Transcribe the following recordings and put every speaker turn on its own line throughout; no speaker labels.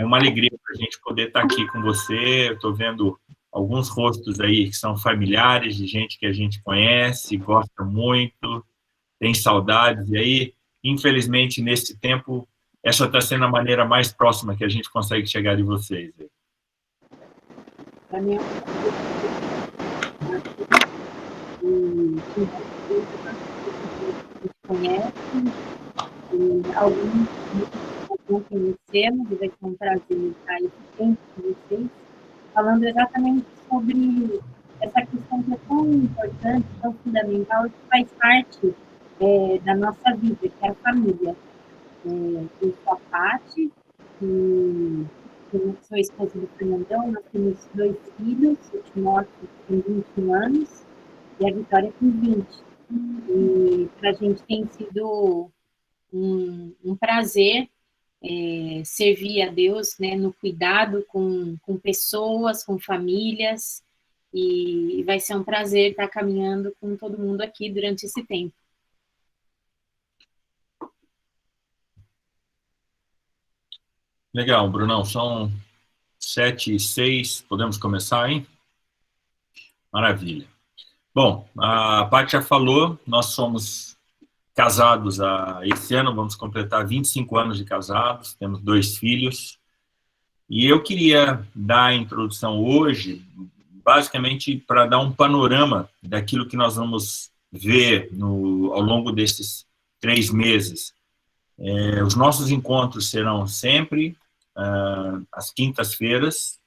É uma alegria para a gente poder estar aqui com você. Eu estou vendo alguns rostos aí que são familiares, de gente que a gente conhece, gosta muito, tem saudades. E aí, infelizmente, nesse tempo, essa está sendo a maneira mais próxima que a gente consegue chegar de vocês.
Para mim, conhece, e alguns não conhecemos, e vai ser um prazer estar esse tempo com vocês, falando exatamente sobre essa questão que é tão importante, tão fundamental, que faz parte da nossa vida, que é a família. Eu sou a Paty, e eu sou a esposa do Fernandão, nós temos 2 filhos, o Timóteo tem 21 anos e a Vitória tem 20. E para a gente tem sido um prazer servir a Deus, né, no cuidado com pessoas, com famílias, e vai ser um prazer estar caminhando com todo mundo aqui durante esse tempo.
Legal, Brunão. São 7h06, podemos começar, hein? Maravilha. Bom, a Paty já falou, nós somos casados esse ano, vamos completar 25 anos de casados, temos 2 filhos, e eu queria dar a introdução hoje, basicamente para dar um panorama daquilo que nós vamos ver ao longo desses 3 meses. Os nossos encontros serão sempre às quintas-feiras,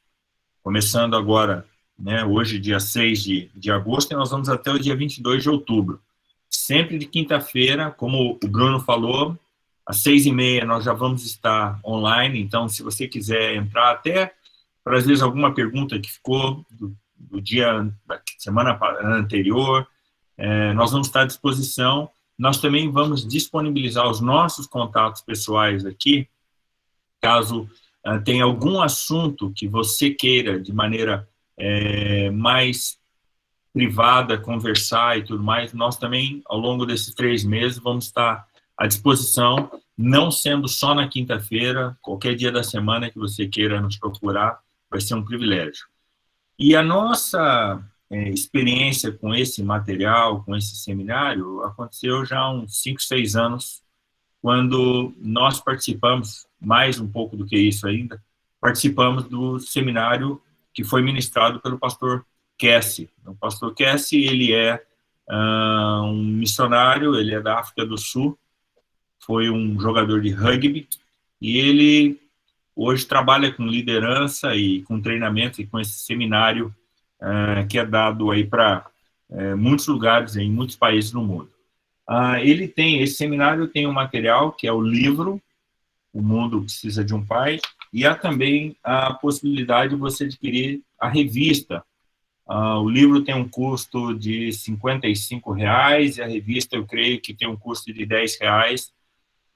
começando agora, né, hoje, dia 6 de agosto, e nós vamos até o dia 22 de outubro. Sempre de quinta-feira, como o Bruno falou, às 6h30 nós já vamos estar online, então, se você quiser entrar, até para, às vezes, alguma pergunta que ficou do dia, da semana anterior, nós vamos estar à disposição. Nós também vamos disponibilizar os nossos contatos pessoais aqui, caso tenha algum assunto que você queira, de maneira mais privada, conversar e tudo mais, nós também, ao longo desses 3 meses, vamos estar à disposição, não sendo só na quinta-feira, qualquer dia da semana que você queira nos procurar, vai ser um privilégio. E a nossa experiência com esse material, com esse seminário, aconteceu já há uns 5, 6 anos, quando nós participamos, mais um pouco do que isso ainda, participamos do seminário que foi ministrado pelo pastor Cassie. O pastor Cassie, ele é um missionário, ele é da África do Sul, foi um jogador de rugby, e ele hoje trabalha com liderança e com treinamento e com esse seminário que é dado aí para muitos lugares, em muitos países no mundo. Esse seminário tem um material que é o livro O Mundo Precisa de um Pai, e há também a possibilidade de você adquirir a revista. O livro tem um custo de R$ 55,00, e a revista, eu creio que tem um custo de R$ 10,00.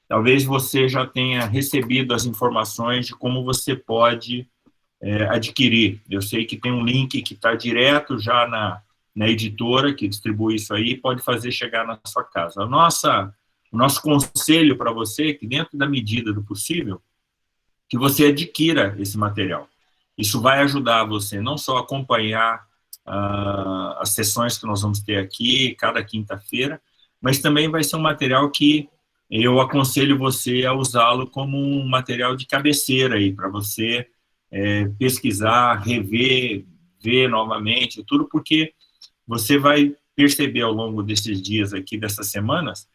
Talvez você já tenha recebido as informações de como você pode adquirir. Eu sei que tem um link que está direto já na editora, que distribui isso aí, pode fazer chegar na sua casa. O nosso conselho para você é que, dentro da medida do possível, que você adquira esse material. Isso vai ajudar você não só a acompanhar as sessões que nós vamos ter aqui, cada quinta-feira, mas também vai ser um material que eu aconselho você a usá-lo como um material de cabeceira aí, para você pesquisar, rever, ver novamente, tudo, porque você vai perceber ao longo desses dias aqui, dessas semanas,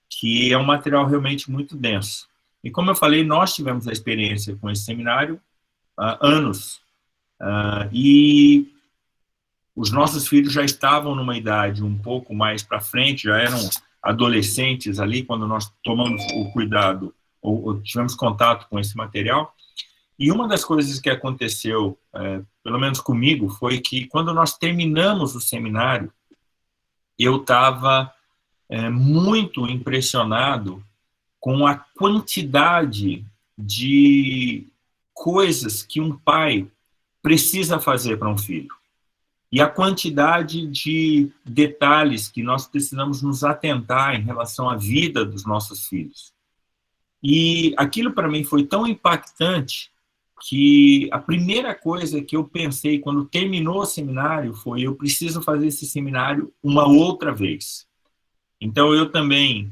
que é um material realmente muito denso. E como eu falei, nós tivemos a experiência com esse seminário há anos, e os nossos filhos já estavam numa idade um pouco mais para frente, já eram adolescentes ali, quando nós tomamos o cuidado, ou tivemos contato com esse material. E uma das coisas que aconteceu, pelo menos comigo, foi que quando nós terminamos o seminário, eu estava muito impressionado com a quantidade de coisas que um pai precisa fazer para um filho. E a quantidade de detalhes que nós precisamos nos atentar em relação à vida dos nossos filhos. E aquilo para mim foi tão impactante que a primeira coisa que eu pensei quando terminou o seminário foi: eu preciso fazer esse seminário uma outra vez. Então, eu também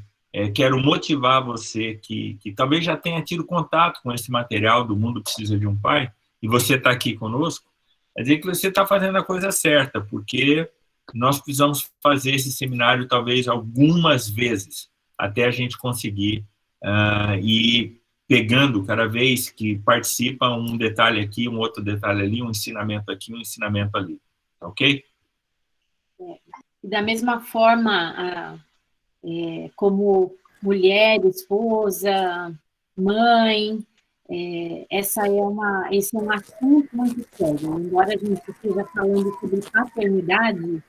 quero motivar você que talvez já tenha tido contato com esse material do Mundo Precisa de um Pai, e você está aqui conosco, é dizer que você está fazendo a coisa certa, porque nós precisamos fazer esse seminário talvez algumas vezes, até a gente conseguir ir pegando cada vez que participa um detalhe aqui, um outro detalhe ali, um ensinamento aqui, um ensinamento ali. Ok?
Da mesma forma, como mulher, esposa, mãe, esse é um assunto muito sério. Embora a gente esteja falando sobre paternidade,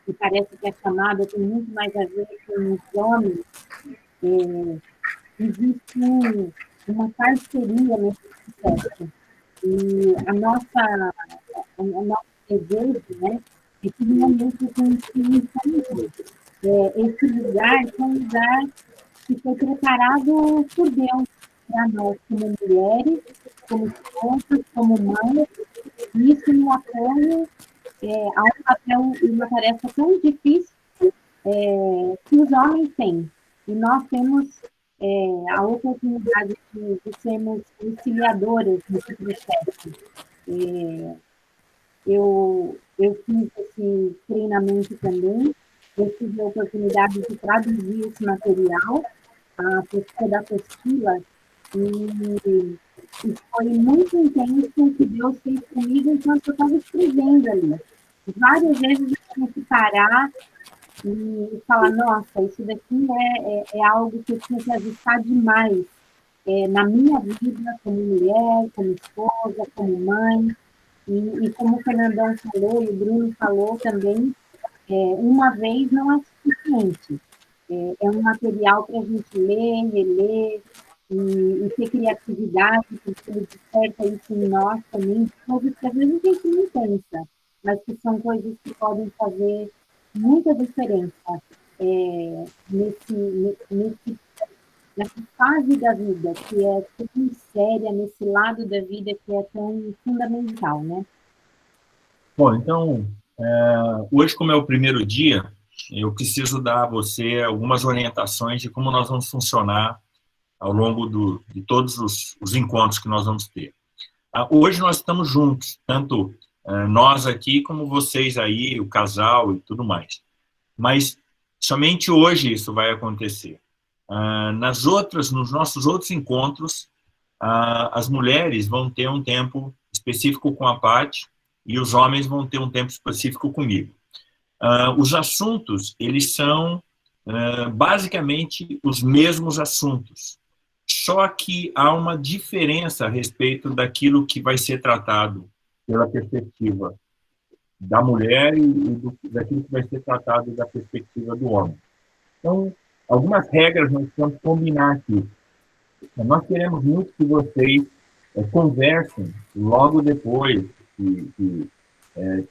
e parece que a chamada tem muito mais a ver com os homens, existe uma parceria nesse processo. E o nosso desejo, né, é que realmente a gente encontre esse lugar, que é um lugar que foi preparado por Deus para nós, como mulheres, como esposas, como mães, e isso no apoio a um papel e uma tarefa tão difícil que os homens têm. E nós temos a oportunidade de sermos auxiliadoras nesse processo. Eu fiz esse treinamento também, eu tive a oportunidade de traduzir esse material, a pesquisa da apostila, e foi muito intenso o que Deus fez comigo enquanto eu estava escrevendo ali. Várias vezes eu tinha que parar e falar: nossa, isso daqui é algo que eu tinha que ajustar demais na minha vida, como mulher, como esposa, como mãe. E como o Fernandão falou e o Bruno falou também, uma vez não é suficiente. É um material para a gente ler, reler e ter criatividade, porque ele desperta isso em nós também, coisas que às vezes a gente não pensa, mas que são coisas que podem fazer muita diferença nessa fase da vida, que é tão séria, nesse lado da vida que é tão fundamental, né?
Bom, então, hoje, como é o primeiro dia, eu preciso dar a você algumas orientações de como nós vamos funcionar ao longo de todos os encontros que nós vamos ter. Hoje nós estamos juntos, tanto nós aqui como vocês aí, o casal e tudo mais. Mas somente hoje isso vai acontecer. Nos nossos outros encontros, as mulheres vão ter um tempo específico com a Paty e os homens vão ter um tempo específico comigo. Os assuntos, eles são basicamente os mesmos assuntos, só que há uma diferença a respeito daquilo que vai ser tratado pela perspectiva da mulher daquilo que vai ser tratado da perspectiva do homem. Então, algumas regras nós precisamos combinar aqui. Nós queremos muito que vocês conversem logo depois que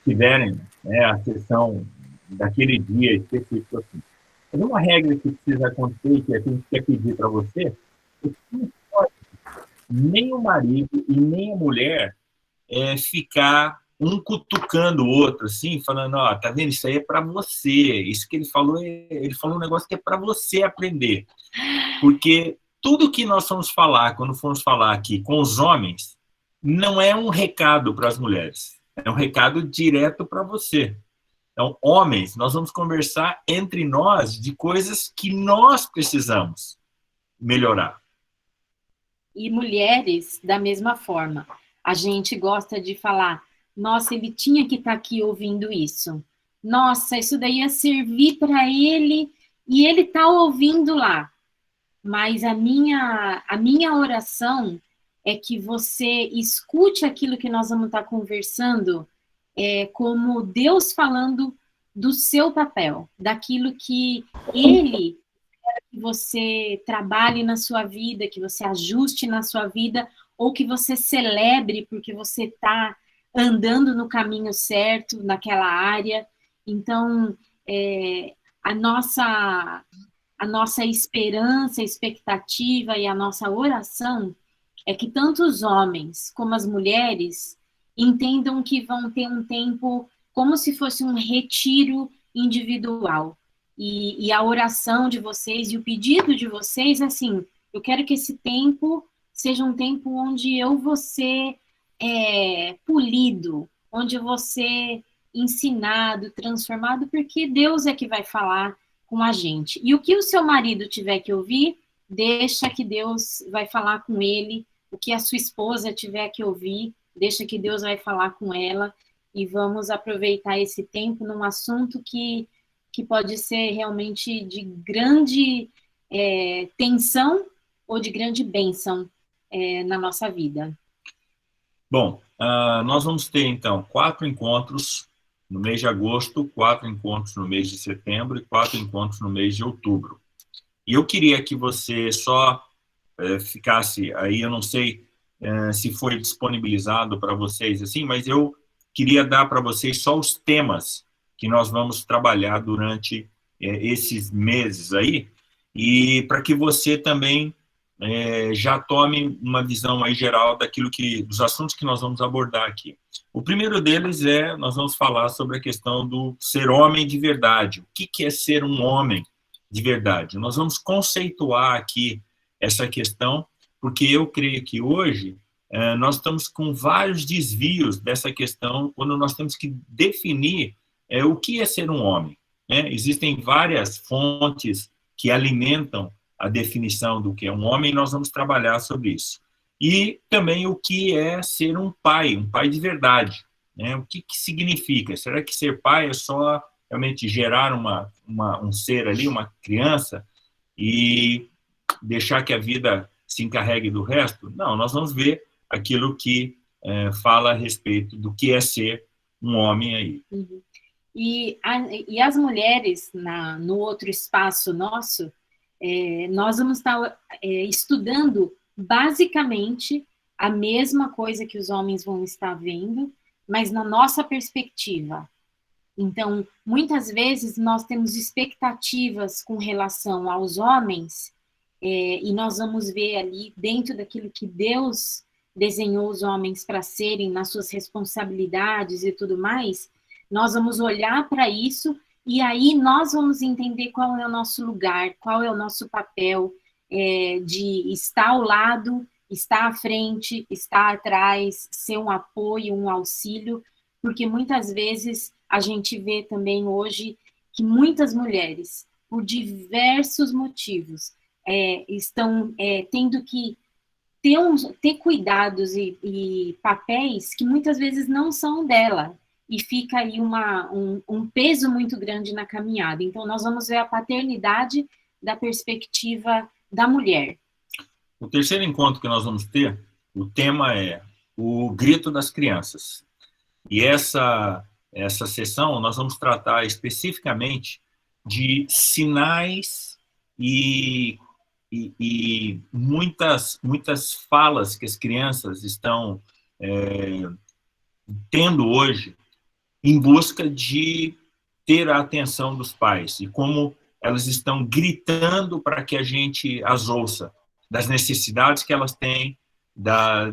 tiverem a sessão daquele dia específico assim. Mas uma regra que precisa acontecer, que a gente quer pedir para você, é que não pode nem o marido e nem a mulher ficar um cutucando o outro, assim, falando: ó, tá vendo, isso aí é para você, isso que ele falou um negócio que é para você aprender. Porque tudo que nós vamos falar, quando formos falar aqui com os homens, não é um recado para as mulheres, é um recado direto para você. Então, homens, nós vamos conversar entre nós de coisas que nós precisamos melhorar.
E mulheres, da mesma forma. A gente gosta de falar: nossa, ele tinha que estar aqui ouvindo isso. Nossa, isso daí ia servir para ele e ele está ouvindo lá. Mas a minha oração é que você escute aquilo que nós vamos estar conversando como Deus falando do seu papel, daquilo que Ele quer que você trabalhe na sua vida, que você ajuste na sua vida, ou que você celebre porque você está andando no caminho certo, naquela área. Então, a nossa esperança, expectativa e a nossa oração é que tanto os homens como as mulheres entendam que vão ter um tempo como se fosse um retiro individual. E a oração de vocês e o pedido de vocês, assim, eu quero que esse tempo seja um tempo onde eu vou ser polido, onde eu vou ser ensinado, transformado, porque Deus é que vai falar com a gente. E o que o seu marido tiver que ouvir, deixa que Deus vai falar com ele. O que a sua esposa tiver que ouvir, deixa que Deus vai falar com ela. E vamos aproveitar esse tempo num assunto que pode ser realmente de grande tensão ou de grande bênção na nossa vida.
Bom, nós vamos ter, então, 4 encontros no mês de agosto, 4 encontros no mês de setembro e 4 encontros no mês de outubro. E eu queria que você só ficasse aí, eu não sei se foi disponibilizado para vocês, assim, mas eu queria dar para vocês só os temas que nós vamos trabalhar durante esses meses aí, e para que você também já tome uma visão aí geral dos assuntos que nós vamos abordar aqui. O primeiro deles nós vamos falar sobre a questão do ser homem de verdade. O que é ser um homem de verdade? Nós vamos conceituar aqui essa questão, porque eu creio que hoje nós estamos com vários desvios dessa questão, quando nós temos que definir o que é ser um homem. Existem várias fontes que alimentam a definição do que é um homem, e nós vamos trabalhar sobre isso. E também o que é ser um pai de verdade. O que significa? Será que ser pai é só realmente gerar um ser ali, uma criança, e deixar que a vida se encarregue do resto? Não, nós vamos ver aquilo que fala a respeito do que é ser um homem aí.
Uhum. E as mulheres, no outro espaço nosso, nós vamos estar estudando basicamente a mesma coisa que os homens vão estar vendo, mas na nossa perspectiva. Então, muitas vezes nós temos expectativas com relação aos homens, e nós vamos ver ali, dentro daquilo que Deus desenhou os homens para serem, nas suas responsabilidades e tudo mais, nós vamos olhar para isso, e aí nós vamos entender qual é o nosso lugar, qual é o nosso papel de estar ao lado, estar à frente, estar atrás, ser um apoio, um auxílio, porque muitas vezes a gente vê também hoje que muitas mulheres, por diversos motivos, estão tendo que ter cuidados e papéis que muitas vezes não são dela, e fica aí um peso muito grande na caminhada. Então, nós vamos ver a paternidade da perspectiva da mulher.
O terceiro encontro que nós vamos ter, o tema é o grito das crianças. E essa sessão nós vamos tratar especificamente de sinais e muitas falas que as crianças estão tendo hoje em busca de ter a atenção dos pais, e como elas estão gritando para que a gente as ouça, das necessidades que elas têm,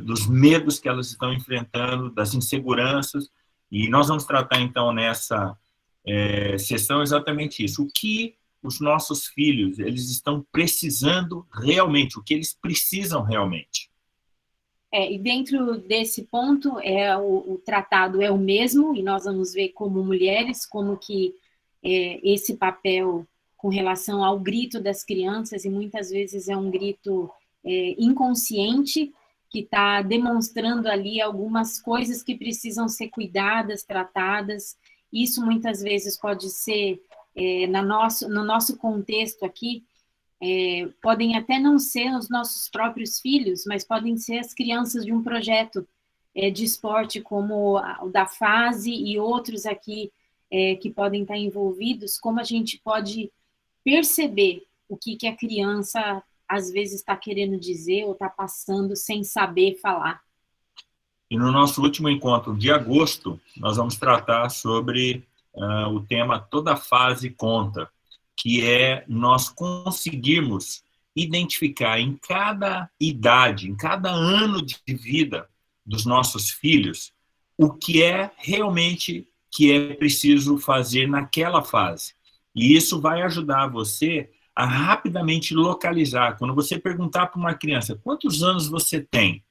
dos medos que elas estão enfrentando, das inseguranças. E nós vamos tratar, então, nessa sessão exatamente isso. O que os nossos filhos eles estão precisando realmente, o que eles precisam realmente.
E dentro desse ponto, o tratado é o mesmo, e nós vamos ver como mulheres, como que esse papel com relação ao grito das crianças, e muitas vezes é um grito inconsciente, que está demonstrando ali algumas coisas que precisam ser cuidadas, tratadas. Isso muitas vezes pode ser, no nosso contexto aqui, podem até não ser os nossos próprios filhos, mas podem ser as crianças de um projeto de esporte, como o da Fase e outros aqui que podem estar envolvidos, como a gente pode perceber o que a criança às vezes está querendo dizer ou está passando sem saber falar.
E no nosso último encontro de agosto, nós vamos tratar sobre o tema Toda Fase Conta, que é nós conseguirmos identificar em cada idade, em cada ano de vida dos nossos filhos, o que é realmente que é preciso fazer naquela fase. E isso vai ajudar você a rapidamente localizar. Quando você perguntar para uma criança quantos anos você tem,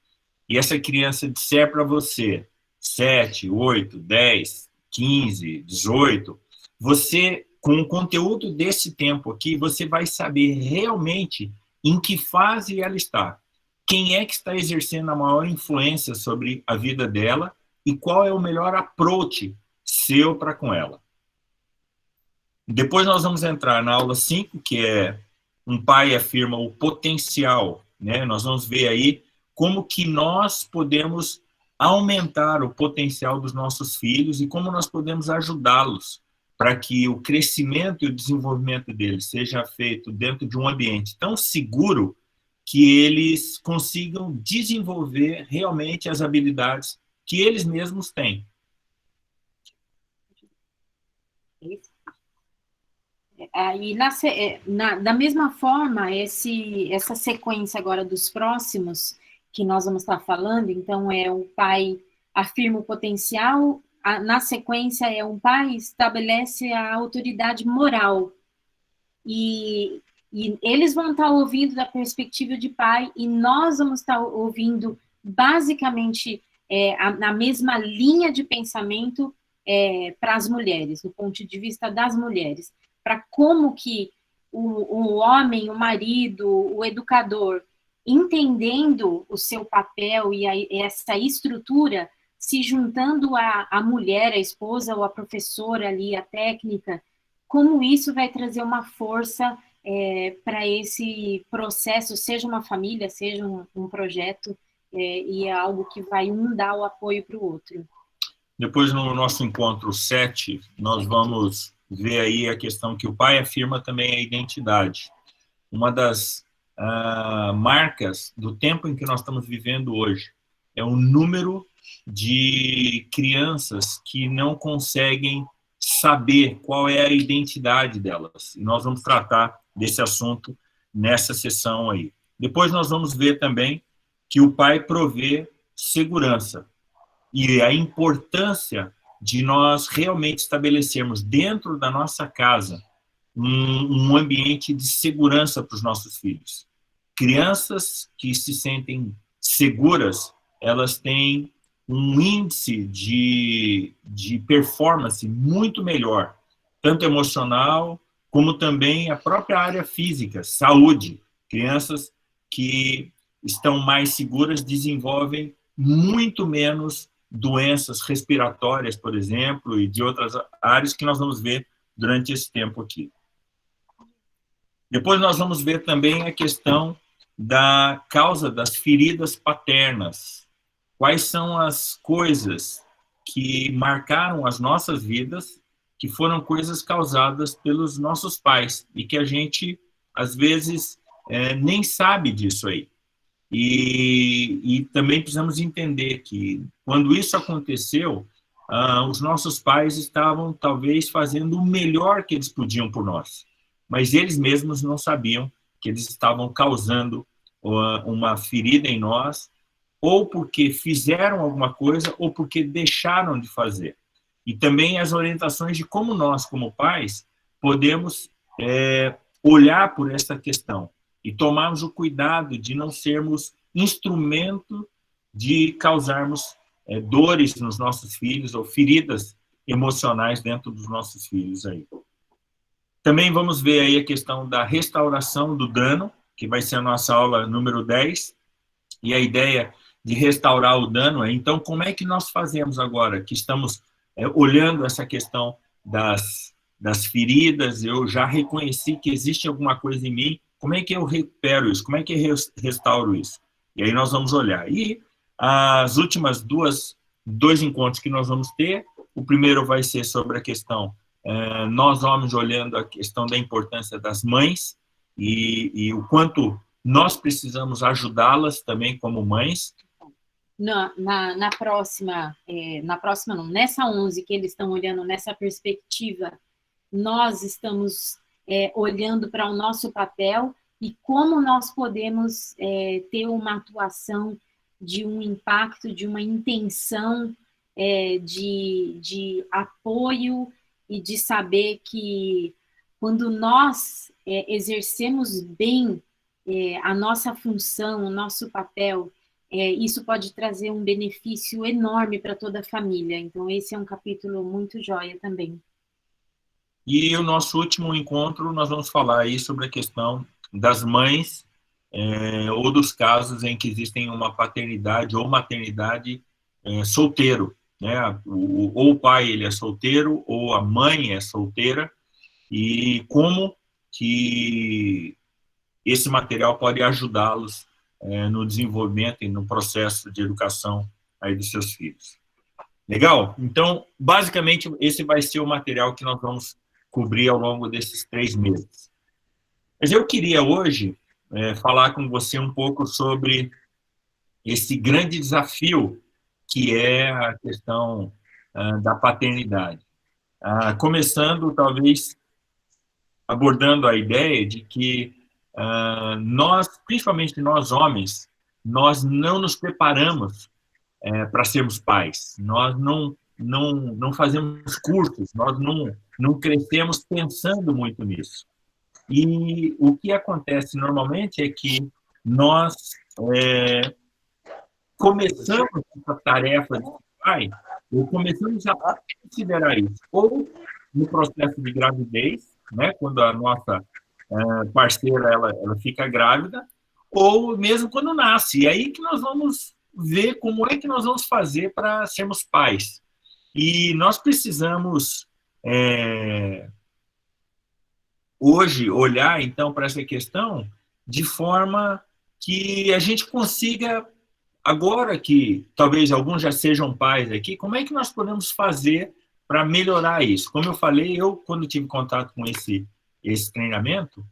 e essa criança disser para você 7, 8, 10, 15, 18, você, com o conteúdo desse tempo aqui, você vai saber realmente em que fase ela está. Quem é que está exercendo a maior influência sobre a vida dela e qual é o melhor approach seu para com ela. Depois nós vamos entrar na aula 5, que é um pai afirma o potencial, né? Nós vamos ver aí como que nós podemos aumentar o potencial dos nossos filhos e como nós podemos ajudá-los para que o crescimento e o desenvolvimento deles seja feito dentro de um ambiente tão seguro que eles consigam desenvolver realmente as habilidades que eles mesmos têm.
E da mesma forma, essa sequência agora dos próximos que nós vamos estar falando, então o pai afirma o potencial, na sequência um pai estabelece a autoridade moral, e eles vão estar ouvindo da perspectiva de pai, e nós vamos estar ouvindo basicamente na mesma linha de pensamento para as mulheres, do ponto de vista das mulheres, para como que o homem, o marido, o educador, entendendo o seu papel e essa estrutura, se juntando à mulher, a esposa ou a professora ali, a técnica, como isso vai trazer uma força para esse processo, seja uma família, seja um projeto, e é algo que vai dar o apoio para o outro.
Depois, no nosso encontro 7, nós vamos ver aí a questão que o pai afirma também a identidade. Uma das marcas do tempo em que nós estamos vivendo hoje é o número de crianças que não conseguem saber qual é a identidade delas. E nós vamos tratar desse assunto nessa sessão aí. Depois nós vamos ver também que o pai provê segurança e a importância de nós realmente estabelecermos dentro da nossa casa um ambiente de segurança para os nossos filhos. Crianças que se sentem seguras, elas têm um índice de performance muito melhor, tanto emocional, como também a própria área física, saúde. Crianças que estão mais seguras desenvolvem muito menos doenças respiratórias, por exemplo, e de outras áreas que nós vamos ver durante esse tempo aqui. Depois nós vamos ver também a questão da causa das feridas paternas. Quais são as coisas que marcaram as nossas vidas, que foram coisas causadas pelos nossos pais, e que a gente, às vezes, nem sabe disso aí. E também precisamos entender que, quando isso aconteceu, os nossos pais estavam, talvez, fazendo o melhor que eles podiam por nós. Mas eles mesmos não sabiam que eles estavam causando uma ferida em nós, ou porque fizeram alguma coisa, ou porque deixaram de fazer. E também as orientações de como nós, como pais, podemos olhar por essa questão e tomarmos o cuidado de não sermos instrumento de causarmos dores nos nossos filhos ou feridas emocionais dentro dos nossos filhos aí. Também vamos ver aí a questão da restauração do dano, que vai ser a nossa aula número 10, e a ideia de restaurar o dano é, então, como é que nós fazemos agora que estamos olhando essa questão das feridas, eu já reconheci que existe alguma coisa em mim, como é que eu recupero isso? Como é que eu restauro isso? E aí nós vamos olhar. E as últimas dois encontros que nós vamos ter, o primeiro vai ser sobre a questão, nós homens olhando a questão da importância das mães e o quanto nós precisamos ajudá-las também como mães.
Na próxima não, nessa 11 que eles estão olhando nessa perspectiva, nós estamos olhando para o nosso papel, e como nós podemos ter uma atuação de um impacto, de uma intenção de apoio e de saber que quando nós exercemos bem a nossa função, o nosso papel, isso pode trazer um benefício enorme para toda a família. Então, esse é um capítulo muito joia também.
E o nosso último encontro, nós vamos falar aí sobre a questão das mães, ou dos casos em que existem uma paternidade ou maternidade solteiro, né? Ou o pai ele é solteiro, ou a mãe é solteira, e como que esse material pode ajudá-los no desenvolvimento e no processo de educação aí dos seus filhos. Legal? Então, basicamente, esse vai ser o material que nós vamos cobrir ao longo desses 3 meses. Mas eu queria hoje falar com você um pouco sobre esse grande desafio que é a questão da paternidade. Começando, talvez, abordando a ideia de que nós, principalmente nós homens, nós não nos preparamos para sermos pais. Nós não fazemos cursos, nós não crescemos pensando muito nisso. E o que acontece normalmente é que nós começamos essa tarefa de pai, ou começamos a considerar isso, ou no processo de gravidez, né, quando a nossa parceira ela fica grávida, ou mesmo quando nasce. E aí que nós vamos ver como é que nós vamos fazer para sermos pais. E nós precisamos hoje olhar então para essa questão de forma que a gente consiga, agora que talvez alguns já sejam pais aqui, como é que nós podemos fazer para melhorar isso? Como eu falei, eu quando tive contato com esse treinamento,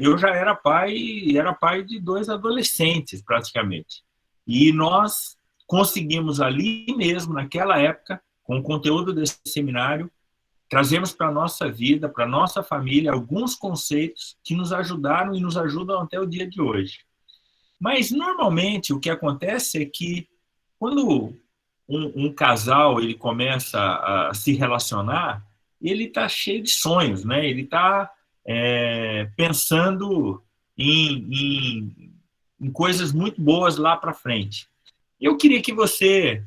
eu já era pai de 2 adolescentes praticamente, e nós conseguimos ali mesmo naquela época, com o conteúdo desse seminário, trazemos para a nossa vida, para a nossa família, alguns conceitos que nos ajudaram e nos ajudam até o dia de hoje. Mas, normalmente, o que acontece é que, quando um casal ele começa a se relacionar, ele está cheio de sonhos, né? Ele está pensando em coisas muito boas lá para frente. Eu queria que você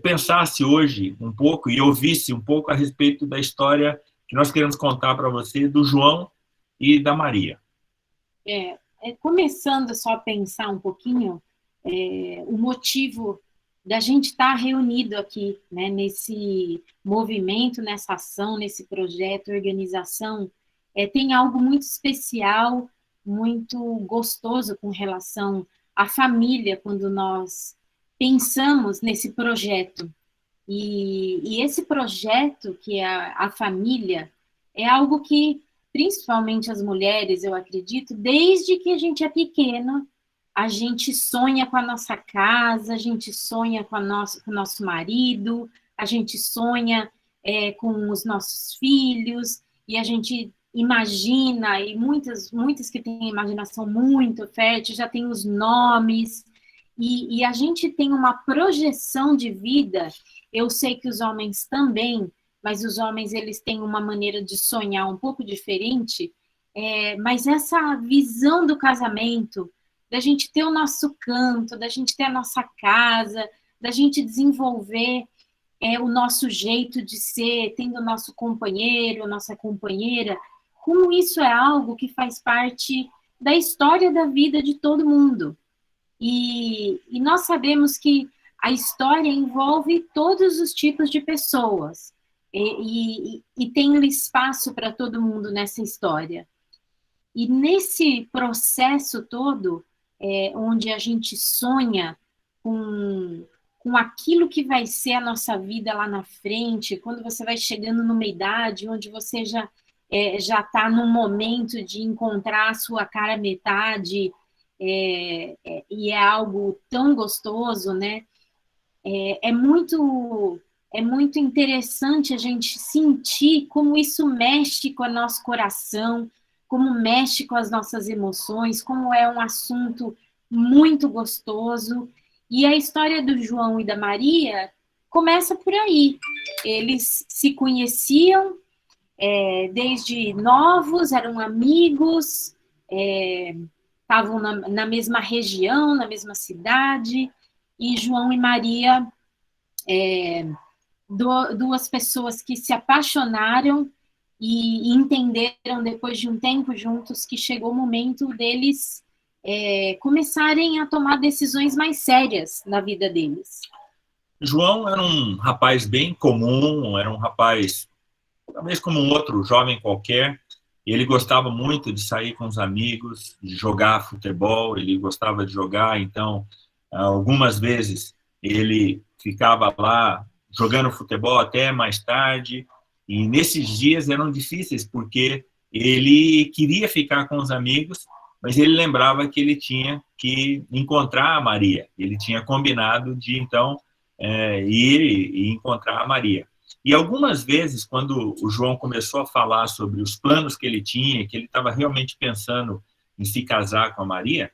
pensasse hoje um pouco e ouvisse um pouco a respeito da história que nós queremos contar para você do João e da Maria.
Começando só a pensar um pouquinho, o motivo da gente estar reunido aqui, né, nesse movimento, nessa ação, nesse projeto, organização, tem algo muito especial, muito gostoso com relação à família, quando nós pensamos nesse projeto. E esse projeto, que é a família, é algo que, principalmente as mulheres, eu acredito, desde que a gente é pequena, a gente sonha com a nossa casa, a gente sonha com o nosso marido, a gente sonha com os nossos filhos, e a gente imagina, e muitas que têm imaginação muito fértil, já tem os nomes, e a gente tem uma projeção de vida. Eu sei que os homens também, mas os homens eles têm uma maneira de sonhar um pouco diferente, mas essa visão do casamento, da gente ter o nosso canto, da gente ter a nossa casa, da gente desenvolver o nosso jeito de ser, tendo o nosso companheiro, nossa companheira, como isso é algo que faz parte da história da vida de todo mundo. E nós sabemos que a história envolve todos os tipos de pessoas, e tem um espaço para todo mundo nessa história. E nesse processo todo, onde a gente sonha com aquilo que vai ser a nossa vida lá na frente, quando você vai chegando numa idade onde você já está num momento de encontrar a sua cara metade, e é algo tão gostoso, né? É muito interessante a gente sentir como isso mexe com o nosso coração, como mexe com as nossas emoções, como é um assunto muito gostoso. E a história do João e da Maria começa por aí. Eles se conheciam desde novos, eram amigos, estavam na mesma região, na mesma cidade, e João e Maria, duas pessoas que se apaixonaram e entenderam depois de um tempo juntos que chegou o momento deles começarem a tomar decisões mais sérias na vida deles.
João era um rapaz bem comum, era um rapaz talvez como um outro jovem qualquer. Ele gostava muito de sair com os amigos, de jogar futebol, ele gostava de jogar, então, algumas vezes ele ficava lá jogando futebol até mais tarde, e nesses dias eram difíceis, porque ele queria ficar com os amigos, mas ele lembrava que ele tinha que encontrar a Maria, ele tinha combinado de, então, ir e encontrar a Maria. E algumas vezes, quando o João começou a falar sobre os planos que ele tinha, que ele estava realmente pensando em se casar com a Maria,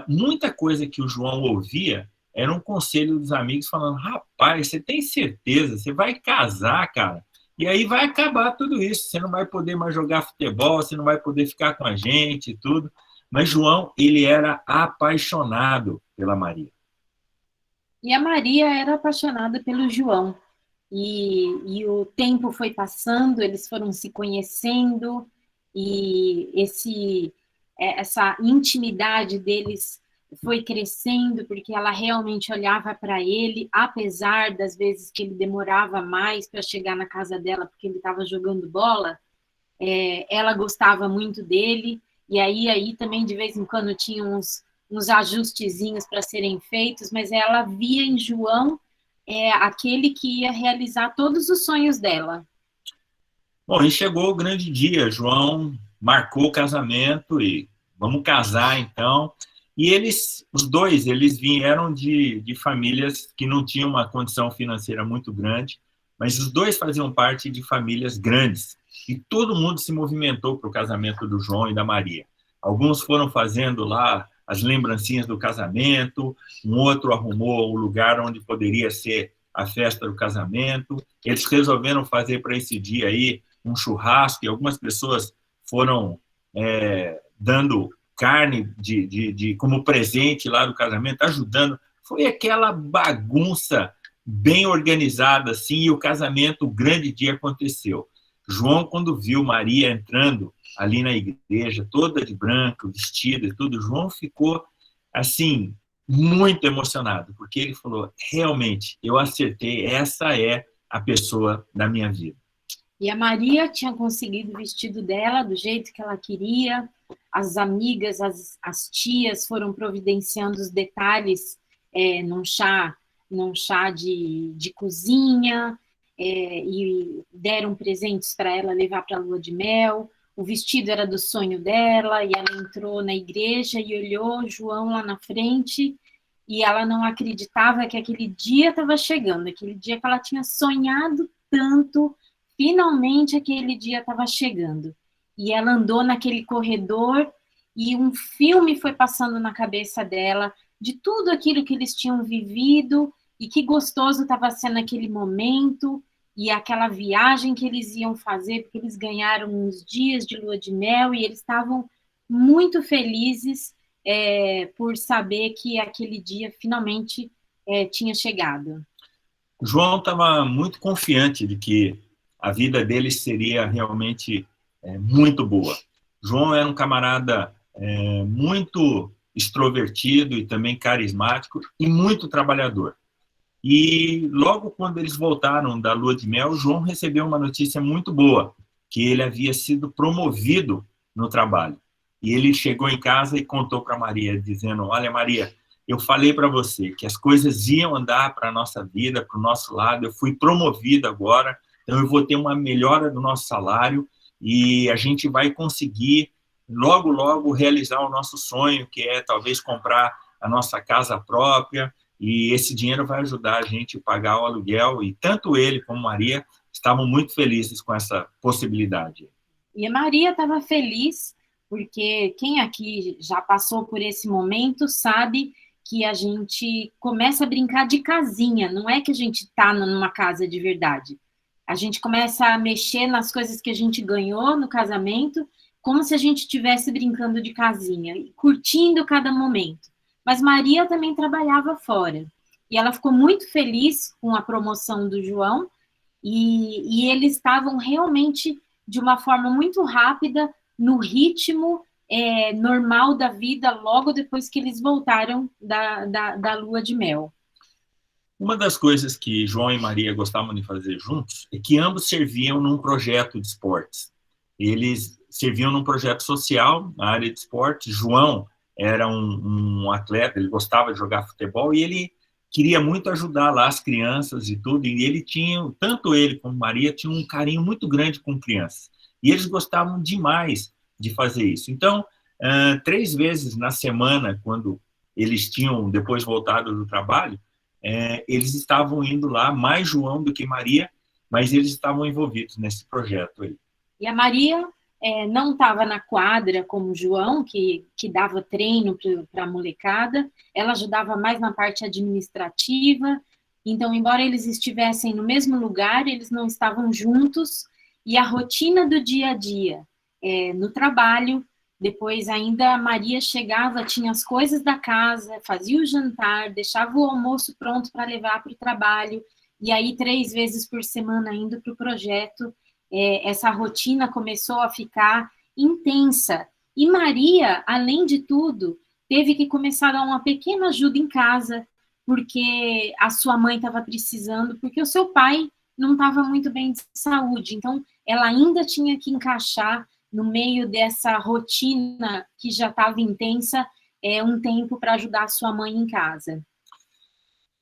muita coisa que o João ouvia era um conselho dos amigos falando: rapaz, você tem certeza? Você vai casar, cara? E aí vai acabar tudo isso. Você não vai poder mais jogar futebol, você não vai poder ficar com a gente e tudo. Mas João, ele era apaixonado pela Maria.
E a Maria era apaixonada pelo João. E o tempo foi passando, eles foram se conhecendo, e essa intimidade deles foi crescendo, porque ela realmente olhava para ele, apesar das vezes que ele demorava mais para chegar na casa dela, porque ele estava jogando bola, ela gostava muito dele, e aí também de vez em quando tinha uns ajustezinhos para serem feitos, mas ela via em João aquele que ia realizar todos os sonhos dela.
Bom, e chegou o grande dia. João marcou o casamento e vamos casar, então. E os dois, eles vieram de famílias que não tinham uma condição financeira muito grande, mas os dois faziam parte de famílias grandes. E todo mundo se movimentou para o casamento do João e da Maria. Alguns foram fazendo lá as lembrancinhas do casamento, um outro arrumou o lugar onde poderia ser a festa do casamento. Eles resolveram fazer para esse dia aí um churrasco, e algumas pessoas foram dando carne como presente lá do casamento, ajudando. Foi aquela bagunça bem organizada, assim, e o casamento, o grande dia aconteceu. João, quando viu Maria entrando ali na igreja, toda de branco, vestida e tudo, João ficou, assim, muito emocionado, porque ele falou: realmente, eu acertei, essa é a pessoa da minha vida.
E a Maria tinha conseguido o vestido dela do jeito que ela queria, as amigas, as tias foram providenciando os detalhes num chá de cozinha, e deram presentes para ela levar para a lua de mel. O vestido era do sonho dela, e ela entrou na igreja e olhou João lá na frente, e ela não acreditava que aquele dia estava chegando, aquele dia que ela tinha sonhado tanto, finalmente aquele dia estava chegando. E ela andou naquele corredor, e um filme foi passando na cabeça dela, de tudo aquilo que eles tinham vivido, e que gostoso estava sendo aquele momento, e aquela viagem que eles iam fazer, porque eles ganharam uns dias de lua de mel, e eles estavam muito felizes por saber que aquele dia finalmente tinha chegado.
João estava muito confiante de que a vida deles seria realmente muito boa. João era um camarada muito extrovertido e também carismático e muito trabalhador. E logo quando eles voltaram da lua de mel, João recebeu uma notícia muito boa, que ele havia sido promovido no trabalho. E ele chegou em casa e contou para Maria, dizendo: olha, Maria, eu falei para você que as coisas iam andar para a nossa vida, para o nosso lado, eu fui promovido agora, então eu vou ter uma melhora do nosso salário e a gente vai conseguir logo, logo realizar o nosso sonho, que é talvez comprar a nossa casa própria, e esse dinheiro vai ajudar a gente a pagar o aluguel, e tanto ele como Maria estavam muito felizes com essa possibilidade.
E a Maria estava feliz porque quem aqui já passou por esse momento sabe que a gente começa a brincar de casinha, não é que a gente está numa casa de verdade. A gente começa a mexer nas coisas que a gente ganhou no casamento, como se a gente estivesse brincando de casinha, curtindo cada momento. Mas Maria também trabalhava fora. E ela ficou muito feliz com a promoção do João, e eles estavam realmente, de uma forma muito rápida, no ritmo normal da vida, logo depois que eles voltaram da lua de mel.
Uma das coisas que João e Maria gostavam de fazer juntos é que ambos serviam num projeto de esportes. Eles serviam num projeto social na área de esportes. João era um atleta, ele gostava de jogar futebol e ele queria muito ajudar lá as crianças e tudo. E ele tinha, tanto ele como Maria, tinham um carinho muito grande com crianças. E eles gostavam demais de fazer isso. Então, 3 vezes na semana, quando eles tinham depois voltado do trabalho, eles estavam indo lá, mais João do que Maria, mas eles estavam envolvidos nesse projeto aí.
E a Maria não estava na quadra como o João, que dava treino para a molecada, ela ajudava mais na parte administrativa. Então, embora eles estivessem no mesmo lugar, eles não estavam juntos, e a rotina do dia a dia no trabalho. Depois ainda a Maria chegava, tinha as coisas da casa, fazia o jantar, deixava o almoço pronto para levar para o trabalho, e aí 3 vezes por semana indo para o projeto. Essa rotina começou a ficar intensa. E Maria, além de tudo, teve que começar a dar uma pequena ajuda em casa, porque a sua mãe estava precisando, porque o seu pai não estava muito bem de saúde. Então, ela ainda tinha que encaixar no meio dessa rotina que já estava intensa, um tempo para ajudar a sua mãe em casa.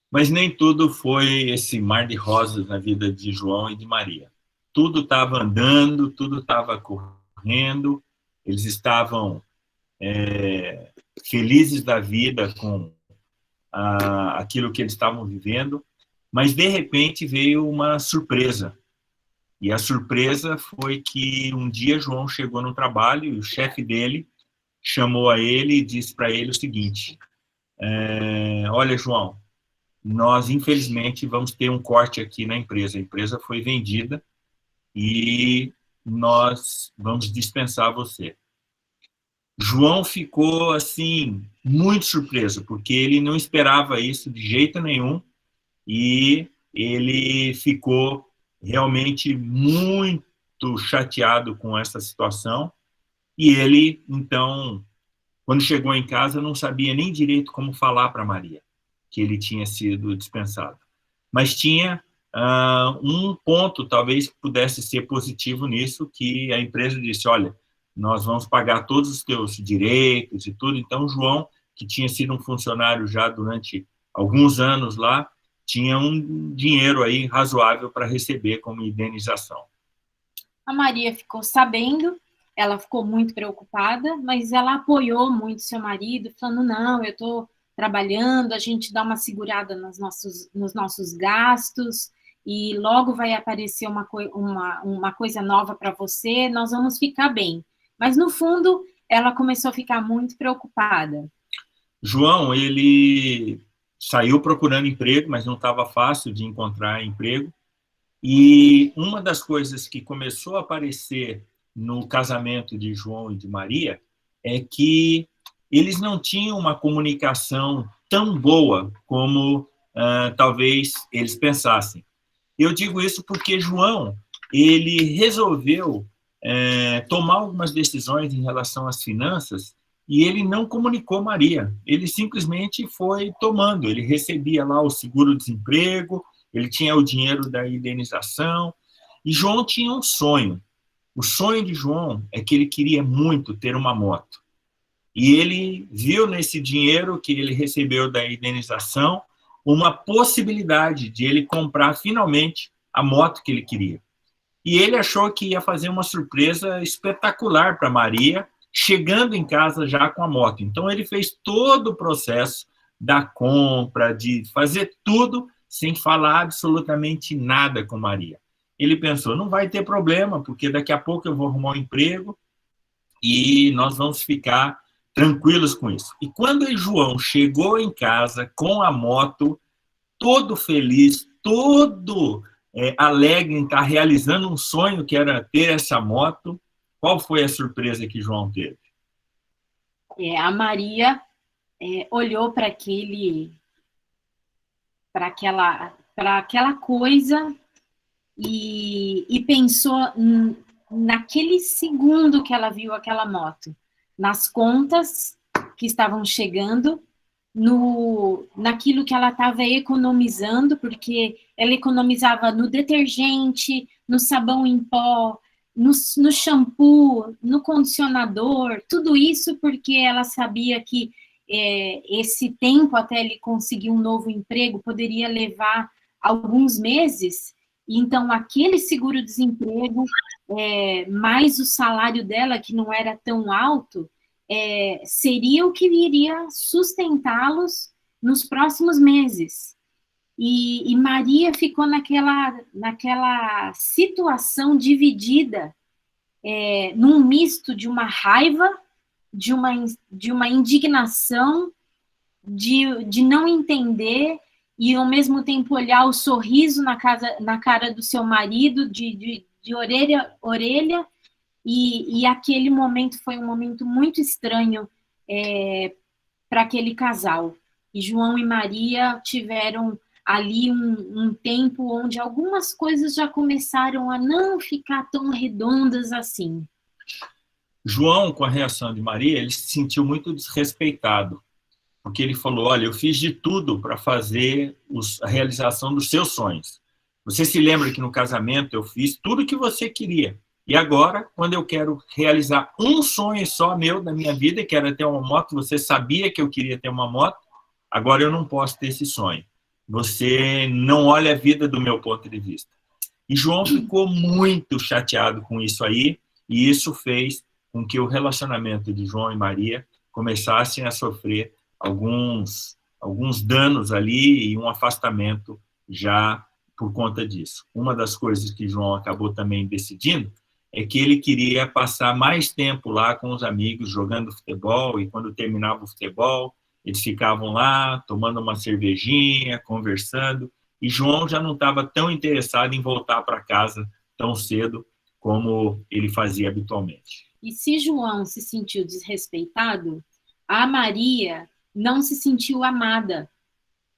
Mas nem tudo foi esse mar de rosas na vida de João e de Maria. Tudo estava andando, tudo estava correndo, eles estavam felizes da vida com aquilo que eles estavam vivendo, mas de repente veio uma surpresa. E a surpresa foi que um dia João chegou no trabalho e o chefe dele chamou a ele e disse para ele o seguinte: olha, João, nós infelizmente vamos ter um corte aqui na empresa. A empresa foi vendida e nós vamos dispensar você. João ficou assim muito surpreso, porque ele não esperava isso de jeito nenhum e ele ficou realmente muito chateado com essa situação. E ele, então, quando chegou em casa, não sabia nem direito como falar para Maria que ele tinha sido dispensado. Mas tinha um ponto, talvez pudesse ser positivo nisso, que a empresa disse: olha, nós vamos pagar todos os teus direitos e tudo. Então, João, que tinha sido um funcionário já durante alguns anos lá, tinha um dinheiro aí razoável para receber como indenização.
A Maria ficou sabendo, ela ficou muito preocupada, mas ela apoiou muito seu marido, falando: não, eu estou trabalhando, a gente dá uma segurada nos nossos gastos, e logo vai aparecer uma coisa nova para você, nós vamos ficar bem. Mas, no fundo, ela começou a ficar muito preocupada.
João, ele saiu procurando emprego, mas não estava fácil de encontrar emprego. E uma das coisas que começou a aparecer no casamento de João e de Maria é que eles não tinham uma comunicação tão boa como talvez eles pensassem. Eu digo isso porque João, ele resolveu tomar algumas decisões em relação às finanças e ele não comunicou Maria. Ele simplesmente foi tomando. Ele recebia lá o seguro-desemprego, ele tinha o dinheiro da indenização, e João tinha um sonho. O sonho de João é que ele queria muito ter uma moto. E ele viu nesse dinheiro que ele recebeu da indenização uma possibilidade de ele comprar finalmente a moto que ele queria. E ele achou que ia fazer uma surpresa espetacular para Maria, chegando em casa já com a moto. Então ele fez todo o processo da compra, de fazer tudo sem falar absolutamente nada com Maria. Ele pensou: não vai ter problema, porque daqui a pouco eu vou arrumar um emprego e nós vamos ficar tranquilos com isso. E quando o João chegou em casa com a moto, todo feliz, todo alegre em estar realizando um sonho que era ter essa moto, qual foi a surpresa que João teve?
A Maria olhou para aquela coisa e pensou naquele segundo que ela viu aquela moto, nas contas que estavam chegando, naquilo que ela estava economizando, porque ela economizava no detergente, no sabão em pó, no shampoo, no condicionador, tudo isso porque ela sabia que esse tempo até ele conseguir um novo emprego poderia levar alguns meses. Então, aquele seguro-desemprego, mais o salário dela, que não era tão alto, seria o que iria sustentá-los nos próximos meses. E Maria ficou naquela situação dividida, num misto de uma raiva, de uma indignação, de não entender e, ao mesmo tempo, olhar o sorriso na cara do seu marido, de orelha a orelha, e aquele momento foi um momento muito estranho para aquele casal. E João e Maria tiveram ali um tempo onde algumas coisas já começaram a não ficar tão redondas assim.
João, com a reação de Maria, ele se sentiu muito desrespeitado, porque ele falou, olha, eu fiz de tudo para fazer a realização dos seus sonhos. Você se lembra que no casamento eu fiz tudo o que você queria. E agora, quando eu quero realizar um sonho só meu da minha vida, que era ter uma moto, você sabia que eu queria ter uma moto, agora eu não posso ter esse sonho. Você não olha a vida do meu ponto de vista. E João ficou muito chateado com isso aí, e isso fez com que o relacionamento de João e Maria começassem a sofrer alguns danos ali e um afastamento já por conta disso. Uma das coisas que João acabou também decidindo é que ele queria passar mais tempo lá com os amigos jogando futebol, e quando terminava o futebol, eles ficavam lá tomando uma cervejinha, conversando, e João já não estava tão interessado em voltar para casa tão cedo como ele fazia habitualmente.
E se João se sentiu desrespeitado, a Maria não se sentiu amada,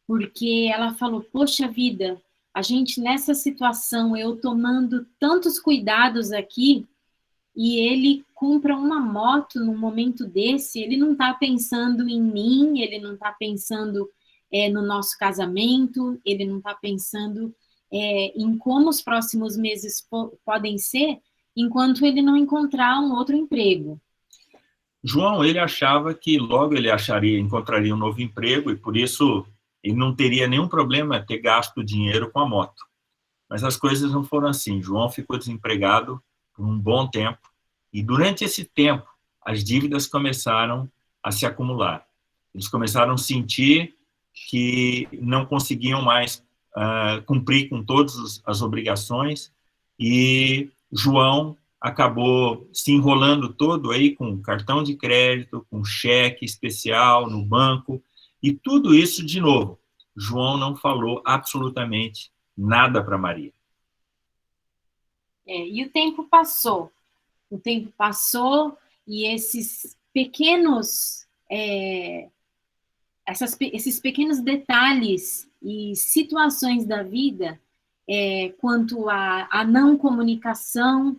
porque ela falou, poxa vida, a gente nessa situação, eu tomando tantos cuidados aqui, e ele compra uma moto num momento desse, ele não está pensando em mim, ele não está pensando no nosso casamento, ele não está pensando em como os próximos meses podem ser, enquanto ele não encontrar um outro emprego.
João, ele achava que logo ele encontraria um novo emprego, e por isso ele não teria nenhum problema ter gasto dinheiro com a moto. Mas as coisas não foram assim. João ficou desempregado por um bom tempo, e durante esse tempo as dívidas começaram a se acumular. Eles começaram a sentir que não conseguiam mais cumprir com todas as obrigações, e João acabou se enrolando todo aí com cartão de crédito, com cheque especial no banco, e tudo isso, de novo, João não falou absolutamente nada para Maria.
E o tempo passou. E esses pequenos detalhes e situações da vida, quanto à não comunicação,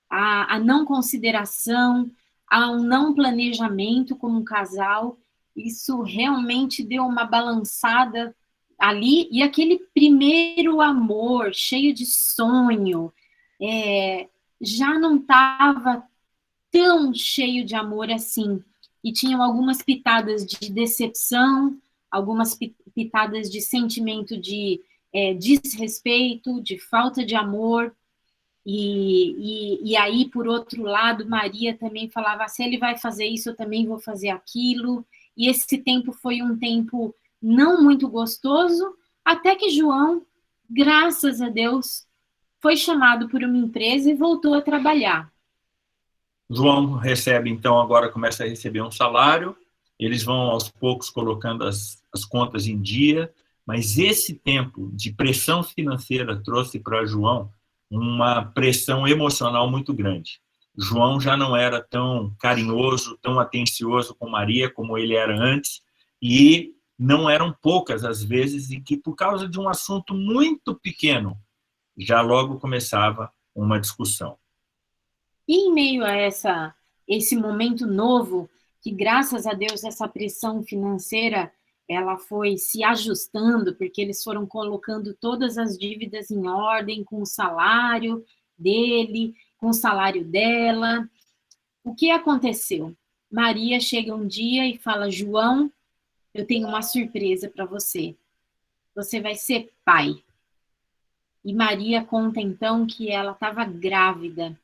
à não consideração, a um não planejamento como um casal, isso realmente deu uma balançada ali, e aquele primeiro amor, cheio de sonho, já não estava tão cheio de amor assim, e tinham algumas pitadas de decepção, algumas pitadas de sentimento de desrespeito, de falta de amor, e aí, por outro lado, Maria também falava, se ele vai fazer isso, eu também vou fazer aquilo, e esse tempo foi um tempo não muito gostoso, até que João, graças a Deus, foi chamado por uma empresa e voltou a trabalhar.
João recebe, então, agora começa a receber um salário, eles vão aos poucos colocando as contas em dia, mas esse tempo de pressão financeira trouxe para João uma pressão emocional muito grande. João já não era tão carinhoso, tão atencioso com Maria como ele era antes, e não eram poucas as vezes em que, por causa de um assunto muito pequeno, já logo começava uma discussão.
E em meio a esse momento novo, que graças a Deus essa pressão financeira ela foi se ajustando, porque eles foram colocando todas as dívidas em ordem, com o salário dele, com o salário dela. O que aconteceu? Maria chega um dia e fala: João, eu tenho uma surpresa para você. Você vai ser pai. E Maria conta então que ela estava grávida.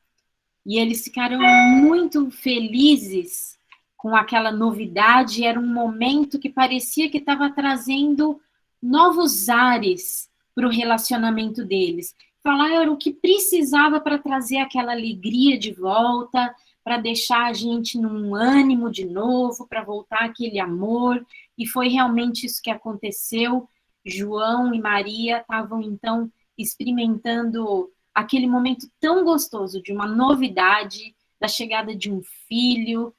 E eles ficaram muito felizes com aquela novidade. Era um momento que parecia que estava trazendo novos ares para o relacionamento deles. Falar era o que precisava para trazer aquela alegria de volta, para deixar a gente num ânimo de novo, para voltar aquele amor. E foi realmente isso que aconteceu. João e Maria estavam, então, experimentando aquele momento tão gostoso de uma novidade, da chegada de um filho,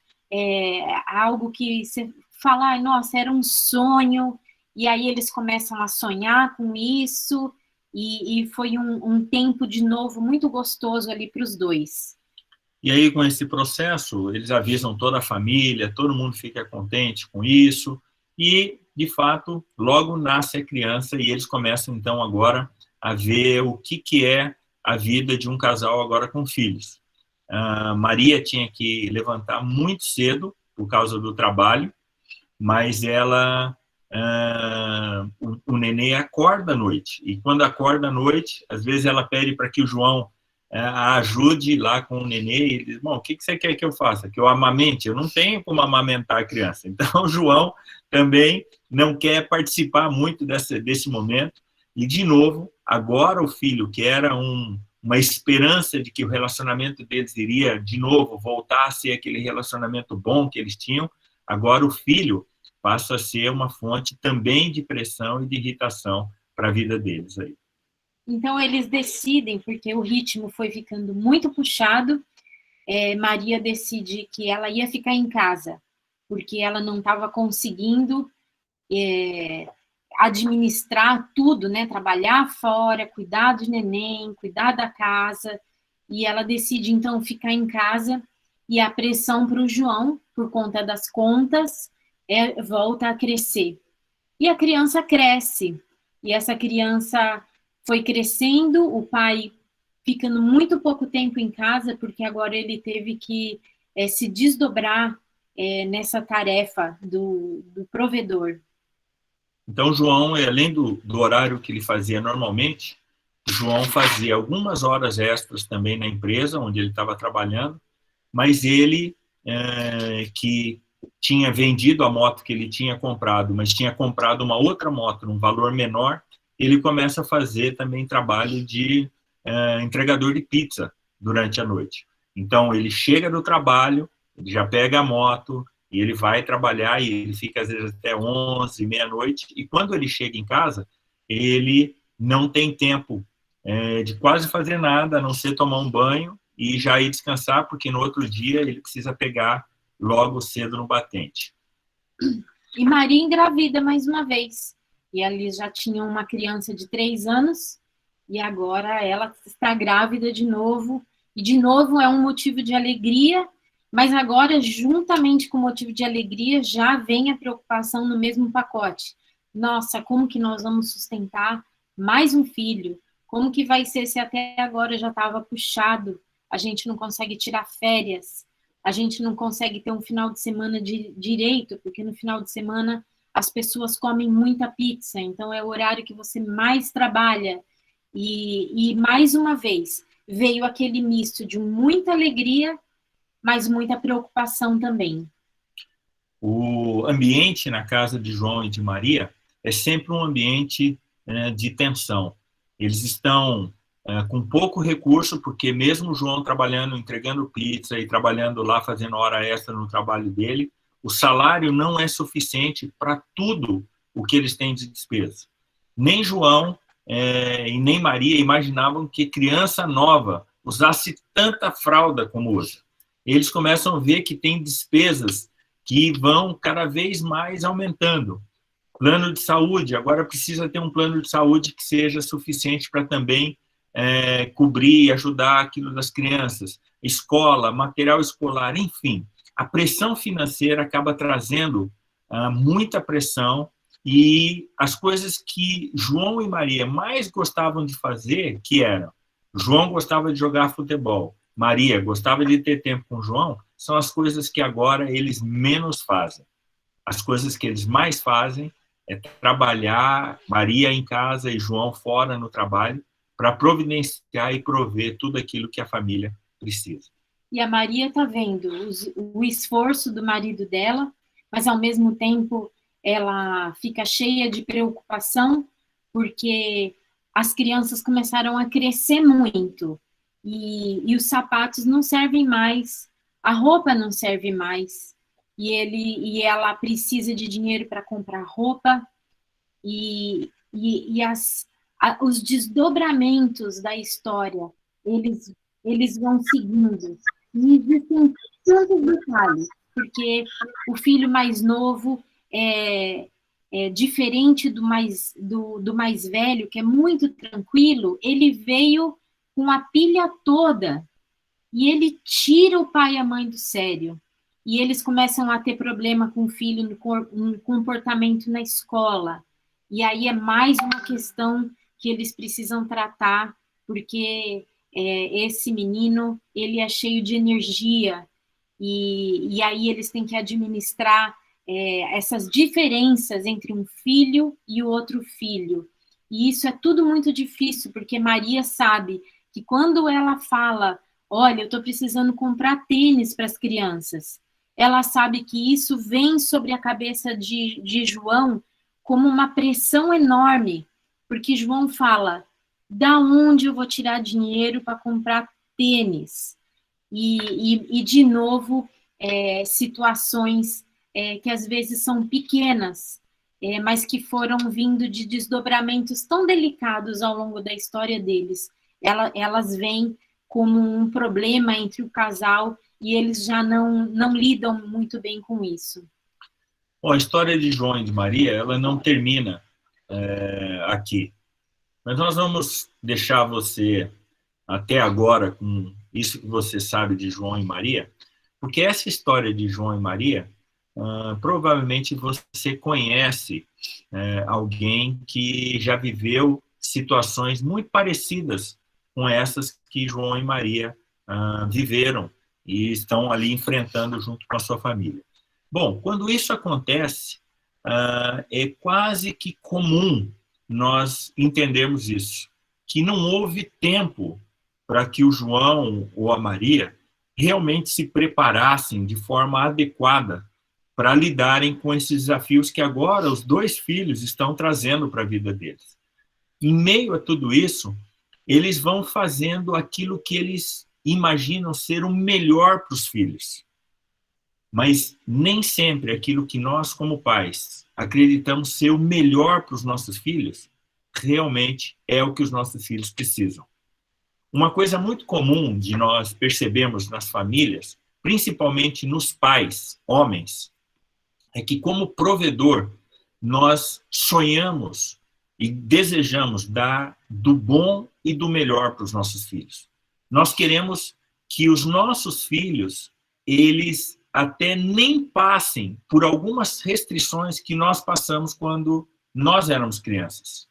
algo que você fala, nossa, era um sonho, e aí eles começam a sonhar com isso, e foi um tempo, de novo, muito gostoso ali para os dois.
E aí, com esse processo, eles avisam toda a família, todo mundo fica contente com isso, e, de fato, logo nasce a criança, e eles começam, então, agora a ver o que é a vida de um casal agora com filhos. Maria tinha que levantar muito cedo por causa do trabalho, mas ela o neném acorda à noite, e quando acorda à noite, às vezes ela pede para que o João a ajude lá com o neném, e ele diz, bom, o que você quer que eu faça? Que eu amamente? Eu não tenho como amamentar a criança. Então, o João também não quer participar muito desse momento, e, de novo, agora o filho, que era uma esperança de que o relacionamento deles iria, de novo, voltar a ser aquele relacionamento bom que eles tinham, agora o filho passa a ser uma fonte também de pressão e de irritação para a vida deles aí.
Então, eles decidem, porque o ritmo foi ficando muito puxado, Maria decide que ela ia ficar em casa, porque ela não estava conseguindo administrar tudo, né? Trabalhar fora, cuidar de neném, cuidar da casa, e ela decide, então, ficar em casa, e a pressão para o João, por conta das contas, volta a crescer. E a criança cresce, e essa criança foi crescendo, o pai ficando muito pouco tempo em casa, porque agora ele teve que se desdobrar nessa tarefa do provedor.
Então, João, além do horário que ele fazia normalmente, João fazia algumas horas extras também na empresa onde ele estava trabalhando, mas ele, que tinha vendido a moto que ele tinha comprado, mas tinha comprado uma outra moto num valor menor, ele começa a fazer também trabalho de entregador de pizza durante a noite. Então, ele chega do trabalho, ele já pega a moto, e ele vai trabalhar, e ele fica, às vezes, até 11, meia-noite, e quando ele chega em casa, ele não tem tempo de quase fazer nada, a não ser tomar um banho e já ir descansar, porque no outro dia ele precisa pegar logo cedo no batente.
E Maria engravida mais uma vez. E eles já tinham uma criança de 3 anos, e agora ela está grávida de novo. E de novo é um motivo de alegria, mas agora, juntamente com o motivo de alegria, já vem a preocupação no mesmo pacote. Nossa, como que nós vamos sustentar mais um filho? Como que vai ser se até agora já estava puxado? A gente não consegue tirar férias, a gente não consegue ter um final de semana de direito, porque no final de semana as pessoas comem muita pizza, então é o horário que você mais trabalha. E mais uma vez, veio aquele misto de muita alegria, mas muita preocupação também.
O ambiente na casa de João e de Maria é sempre um ambiente de tensão. Eles estão com pouco recurso, porque mesmo o João trabalhando, entregando pizza e trabalhando lá, fazendo hora extra no trabalho dele, o salário não é suficiente para tudo o que eles têm de despesa. Nem João e nem Maria imaginavam que criança nova usasse tanta fralda como usa. Eles começam a ver que tem despesas que vão cada vez mais aumentando. Plano de saúde, agora precisa ter um plano de saúde que seja suficiente para também cobrir e ajudar aquilo das crianças. Escola, material escolar, enfim. A pressão financeira acaba trazendo muita pressão, e as coisas que João e Maria mais gostavam de fazer, que eram, João gostava de jogar futebol, Maria gostava de ter tempo com João, são as coisas que agora eles menos fazem. As coisas que eles mais fazem é trabalhar, Maria em casa e João fora no trabalho, para providenciar e prover tudo aquilo que a família precisa.
E a Maria está vendo o esforço do marido dela, mas ao mesmo tempo ela fica cheia de preocupação, porque as crianças começaram a crescer muito, e os sapatos não servem mais, a roupa não serve mais, e ela precisa de dinheiro para comprar roupa, e os desdobramentos da história, eles vão seguindo. E existem tantos detalhes, porque o filho mais novo é diferente do mais velho, que é muito tranquilo. Ele veio com a pilha toda, e ele tira o pai e a mãe do sério. E eles começam a ter problema com o filho no comportamento na escola. E aí é mais uma questão que eles precisam tratar, porque esse menino, ele é cheio de energia, e aí eles têm que administrar essas diferenças entre um filho e o outro filho. E isso é tudo muito difícil, porque Maria sabe que quando ela fala, olha, eu estou precisando comprar tênis para as crianças, ela sabe que isso vem sobre a cabeça de João como uma pressão enorme, porque João fala, da onde eu vou tirar dinheiro para comprar tênis? E de novo, situações que às vezes são pequenas, mas que foram vindo de desdobramentos tão delicados ao longo da história deles. Elas vêm como um problema entre o casal, e eles já não lidam muito bem com isso.
Bom, a história de João e de Maria, ela não termina aqui. Mas nós vamos deixar você até agora com isso que você sabe de João e Maria, porque essa história de João e Maria, provavelmente você conhece alguém que já viveu situações muito parecidas com essas que João e Maria viveram e estão ali enfrentando junto com a sua família. Bom, quando isso acontece, é quase que comum nós entendermos isso, que não houve tempo para que o João ou a Maria realmente se preparassem de forma adequada para lidarem com esses desafios que agora os dois filhos estão trazendo para a vida deles. Em meio a tudo isso, eles vão fazendo aquilo que eles imaginam ser o melhor para os filhos. Mas nem sempre aquilo que nós, como pais, acreditamos ser o melhor para os nossos filhos, realmente é o que os nossos filhos precisam. Uma coisa muito comum de nós percebermos nas famílias, principalmente nos pais, homens, é que como provedor, nós sonhamos e desejamos dar do bom e do melhor para os nossos filhos. Nós queremos que os nossos filhos, eles até nem passem por algumas restrições que nós passamos quando nós éramos crianças.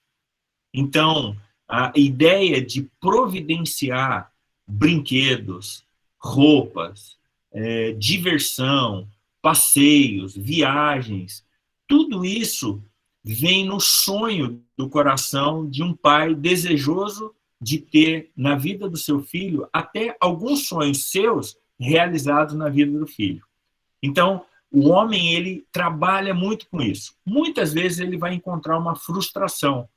Então, a ideia de providenciar brinquedos, roupas, diversão, passeios, viagens, tudo isso vem no sonho do coração de um pai desejoso de ter na vida do seu filho até alguns sonhos seus realizados na vida do filho. Então, o homem, ele trabalha muito com isso. Muitas vezes ele vai encontrar uma frustração,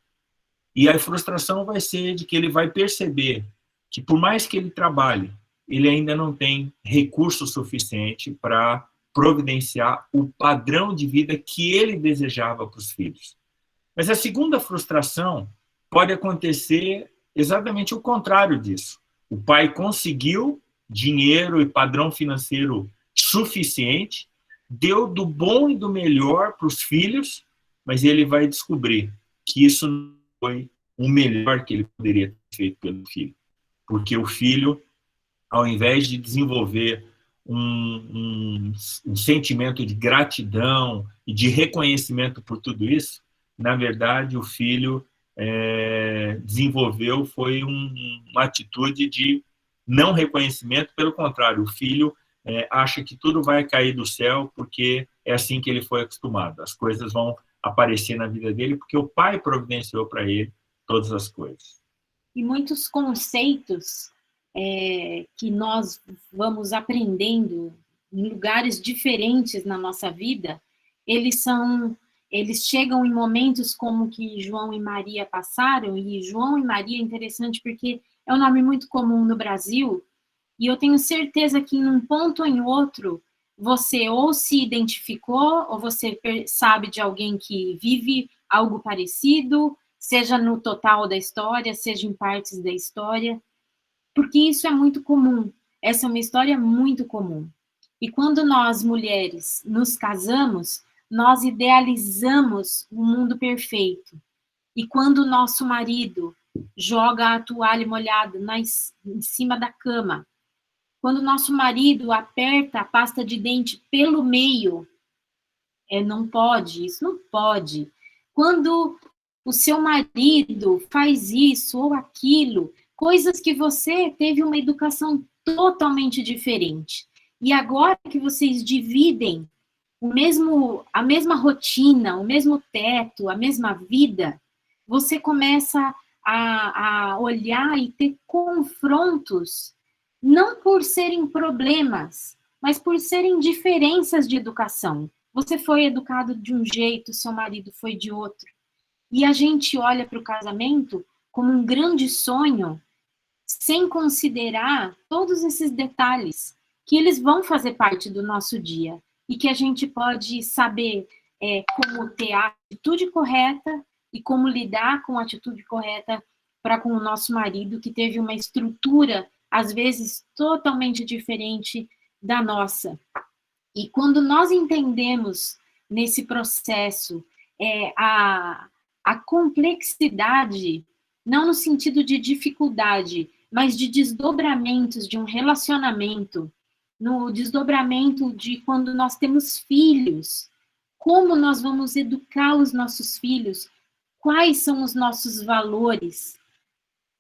E a frustração vai ser de que ele vai perceber que, por mais que ele trabalhe, ele ainda não tem recurso suficiente para providenciar o padrão de vida que ele desejava para os filhos. Mas a segunda frustração pode acontecer exatamente o contrário disso. O pai conseguiu dinheiro e padrão financeiro suficiente, deu do bom e do melhor para os filhos, mas ele vai descobrir que isso não foi o melhor que ele poderia ter feito pelo filho. Porque o filho, ao invés de desenvolver um sentimento de gratidão e de reconhecimento por tudo isso, na verdade, o filho desenvolveu foi uma atitude de não reconhecimento. Pelo contrário, o filho acha que tudo vai cair do céu porque é assim que ele foi acostumado. As coisas vão aparecer na vida dele porque o pai providenciou para ele todas as coisas.
E muitos conceitos que nós vamos aprendendo em lugares diferentes na nossa vida, eles chegam em momentos como que João e Maria passaram, e João e Maria é interessante porque é um nome muito comum no Brasil, e eu tenho certeza que em um ponto ou em outro, você ou se identificou, ou você sabe de alguém que vive algo parecido, seja no total da história, seja em partes da história, porque isso é muito comum. Essa é uma história muito comum. E quando nós, mulheres, nos casamos, nós idealizamos um mundo perfeito. E quando o nosso marido joga a toalha molhada em cima da cama, quando o nosso marido aperta a pasta de dente pelo meio, não pode, isso não pode. Quando o seu marido faz isso ou aquilo, coisas que você teve uma educação totalmente diferente. E agora que vocês dividem a mesma rotina, o mesmo teto, a mesma vida, você começa a olhar e ter confrontos, não por serem problemas, mas por serem diferenças de educação. Você foi educado de um jeito, seu marido foi de outro. E a gente olha para o casamento como um grande sonho, sem considerar todos esses detalhes, que eles vão fazer parte do nosso dia, e que a gente pode saber como ter a atitude correta e como lidar com a atitude correta para com o nosso marido, que teve uma estrutura, às vezes, totalmente diferente da nossa. E quando nós entendemos nesse processo a complexidade, não no sentido de dificuldade, mas de desdobramentos de um relacionamento, no desdobramento de quando nós temos filhos, como nós vamos educar os nossos filhos, quais são os nossos valores.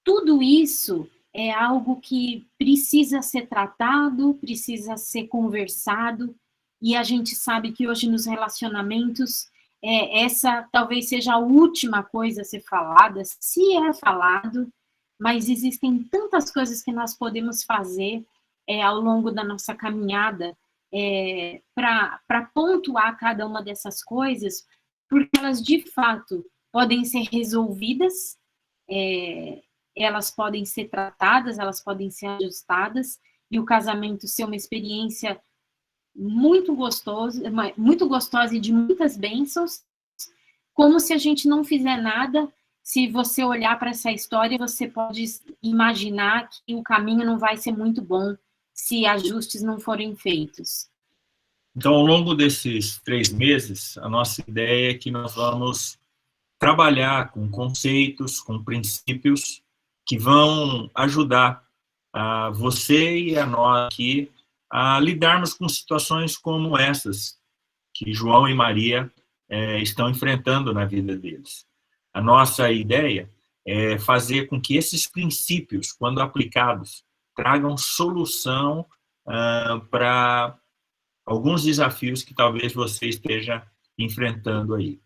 Tudo isso é algo que precisa ser tratado, precisa ser conversado, e a gente sabe que hoje nos relacionamentos, essa talvez seja a última coisa a ser falada, se é falado, mas existem tantas coisas que nós podemos fazer ao longo da nossa caminhada para pontuar cada uma dessas coisas, porque elas, de fato, podem ser resolvidas, elas podem ser tratadas, elas podem ser ajustadas, e o casamento ser uma experiência muito gostosa e de muitas bênçãos, como se a gente não fizer nada. Se você olhar para essa história, você pode imaginar que o caminho não vai ser muito bom se ajustes não forem feitos.
Então, ao longo desses 3 meses, a nossa ideia é que nós vamos trabalhar com conceitos, com princípios que vão ajudar a você e a nós aqui a lidarmos com situações como essas que João e Maria estão enfrentando na vida deles. A nossa ideia é fazer com que esses princípios, quando aplicados, tragam solução para alguns desafios que talvez você esteja enfrentando aí.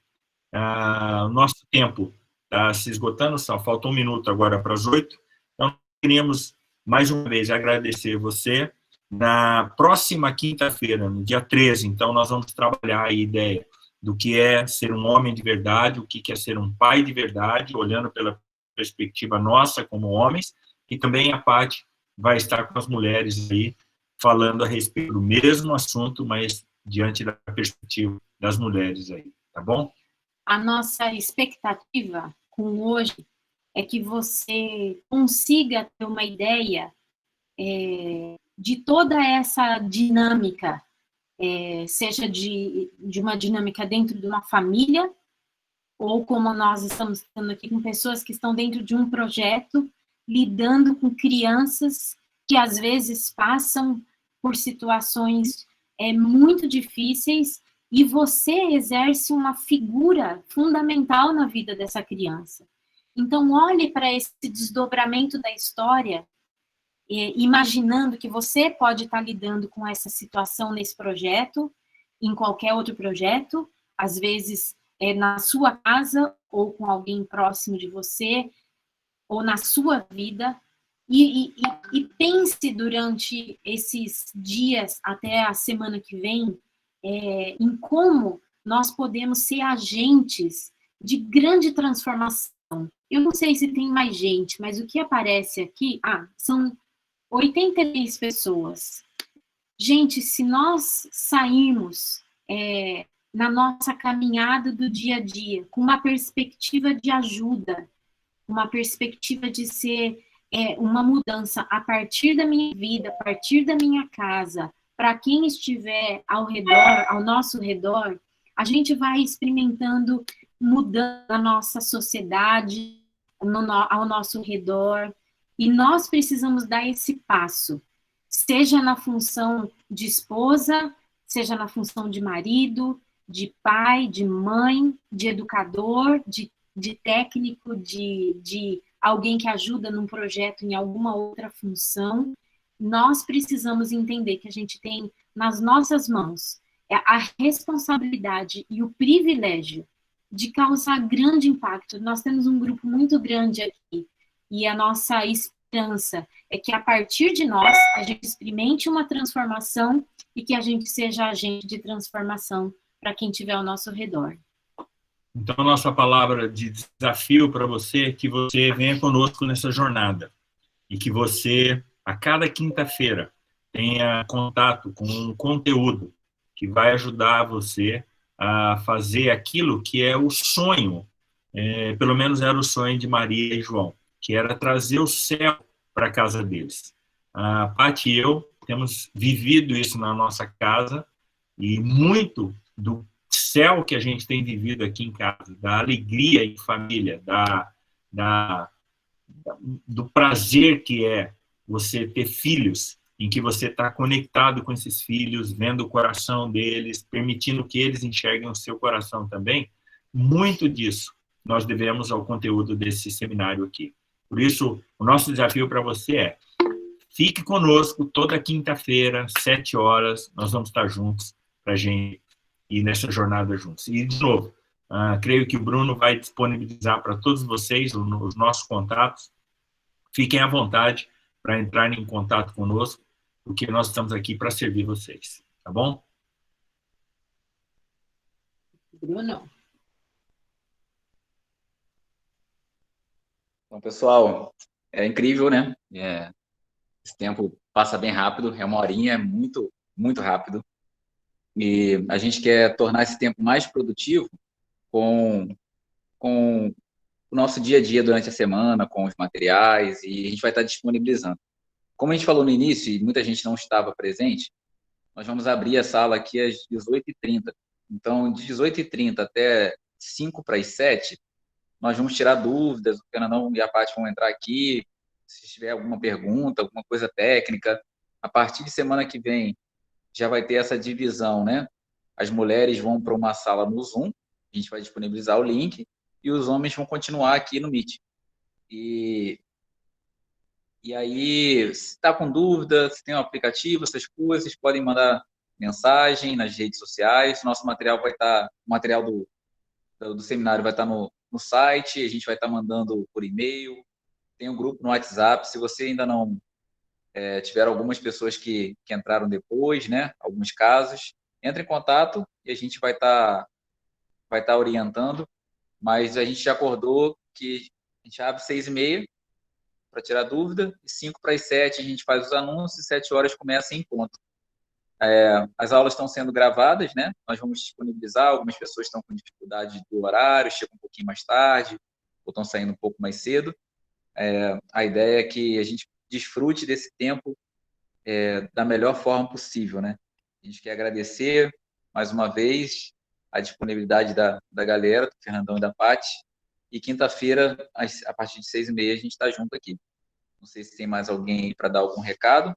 O nosso tempo está se esgotando, só falta 1 minuto agora para as 8. Então, queríamos, mais uma vez, agradecer você. Na próxima quinta-feira, no dia 13, então, nós vamos trabalhar a ideia do que é ser um homem de verdade, o que é ser um pai de verdade, olhando pela perspectiva nossa como homens, e também a Paty vai estar com as mulheres aí, falando a respeito do mesmo assunto, mas diante da perspectiva das mulheres aí, tá bom?
A nossa expectativa com hoje é que você consiga ter uma ideia de toda essa dinâmica, seja de uma dinâmica dentro de uma família, ou como nós estamos estando aqui com pessoas que estão dentro de um projeto, lidando com crianças que às vezes passam por situações muito difíceis, e você exerce uma figura fundamental na vida dessa criança. Então, olhe para esse desdobramento da história, imaginando que você pode estar lidando com essa situação nesse projeto, em qualquer outro projeto, às vezes na sua casa, ou com alguém próximo de você, ou na sua vida, e pense durante esses dias, até a semana que vem, em como nós podemos ser agentes de grande transformação. Eu não sei se tem mais gente, mas o que aparece aqui, são 83 pessoas. Gente, se nós sairmos na nossa caminhada do dia a dia com uma perspectiva de ajuda, uma perspectiva de ser uma mudança a partir da minha vida, a partir da minha casa, para quem estiver ao redor, ao nosso redor, a gente vai experimentando mudança na nossa sociedade, ao nosso redor, e nós precisamos dar esse passo, seja na função de esposa, seja na função de marido, de pai, de mãe, de educador, de técnico, de alguém que ajuda num projeto em alguma outra função. Nós precisamos entender que a gente tem nas nossas mãos a responsabilidade e o privilégio de causar grande impacto. Nós temos um grupo muito grande aqui, e a nossa esperança é que a partir de nós a gente experimente uma transformação e que a gente seja agente de transformação para quem estiver ao nosso redor.
Então, a nossa palavra de desafio para você é que você venha conosco nessa jornada e que você, a cada quinta-feira, tenha contato com um conteúdo que vai ajudar você a fazer aquilo que é o sonho, pelo menos era o sonho de Maria e João, que era trazer o céu para a casa deles. A Paty e eu temos vivido isso na nossa casa, e muito do céu que a gente tem vivido aqui em casa, da alegria em família, do prazer que é você ter filhos, em que você está conectado com esses filhos, vendo o coração deles, permitindo que eles enxerguem o seu coração também, muito disso nós devemos ao conteúdo desse seminário aqui. Por isso, o nosso desafio para você é: fique conosco toda quinta-feira, 7 horas, nós vamos estar juntos para a gente ir nessa jornada juntos. E, de novo, creio que o Bruno vai disponibilizar para todos vocês os nossos contatos. Fiquem à vontade para entrarem em contato conosco, porque nós estamos aqui para servir vocês, tá bom?
Bruno.
Então, pessoal, é incrível, né? Esse tempo passa bem rápido, é uma horinha, é muito, muito rápido. E a gente quer tornar esse tempo mais produtivo com o nosso dia a dia durante a semana, com os materiais, e a gente vai estar disponibilizando. Como a gente falou no início, e muita gente não estava presente, nós vamos abrir a sala aqui às 18h30. Então, de 18h30 até 5 para as 7, nós vamos tirar dúvidas, o Fernandão e a Paty vão entrar aqui, se tiver alguma pergunta, alguma coisa técnica. A partir de semana que vem, já vai ter essa divisão, né? As mulheres vão para uma sala no Zoom, a gente vai disponibilizar o link, e os homens vão continuar aqui no Meet. E aí, se está com dúvida, se tem um aplicativo, essas coisas, vocês podem mandar mensagem nas redes sociais. Nosso material vai estar, o material do seminário vai estar no site, a gente vai estar mandando por e-mail, tem um grupo no WhatsApp. Se você ainda não tiver algumas pessoas que entraram depois, né, alguns casos, entre em contato e a gente vai estar vai estar orientando, mas a gente já acordou que a gente abre 6h30 para tirar dúvida, e 5 para as 7 a gente faz os anúncios, e 7 horas começa em ponto. As aulas estão sendo gravadas, né? Nós vamos disponibilizar, algumas pessoas estão com dificuldade do horário, chegam um pouquinho mais tarde, ou estão saindo um pouco mais cedo. A ideia é que a gente desfrute desse tempo da melhor forma possível, né? A gente quer agradecer, mais uma vez, a disponibilidade da galera, do Fernandão e da Paty, e quinta-feira, a partir de 6h30, a gente está junto aqui. Não sei se tem mais alguém para dar algum recado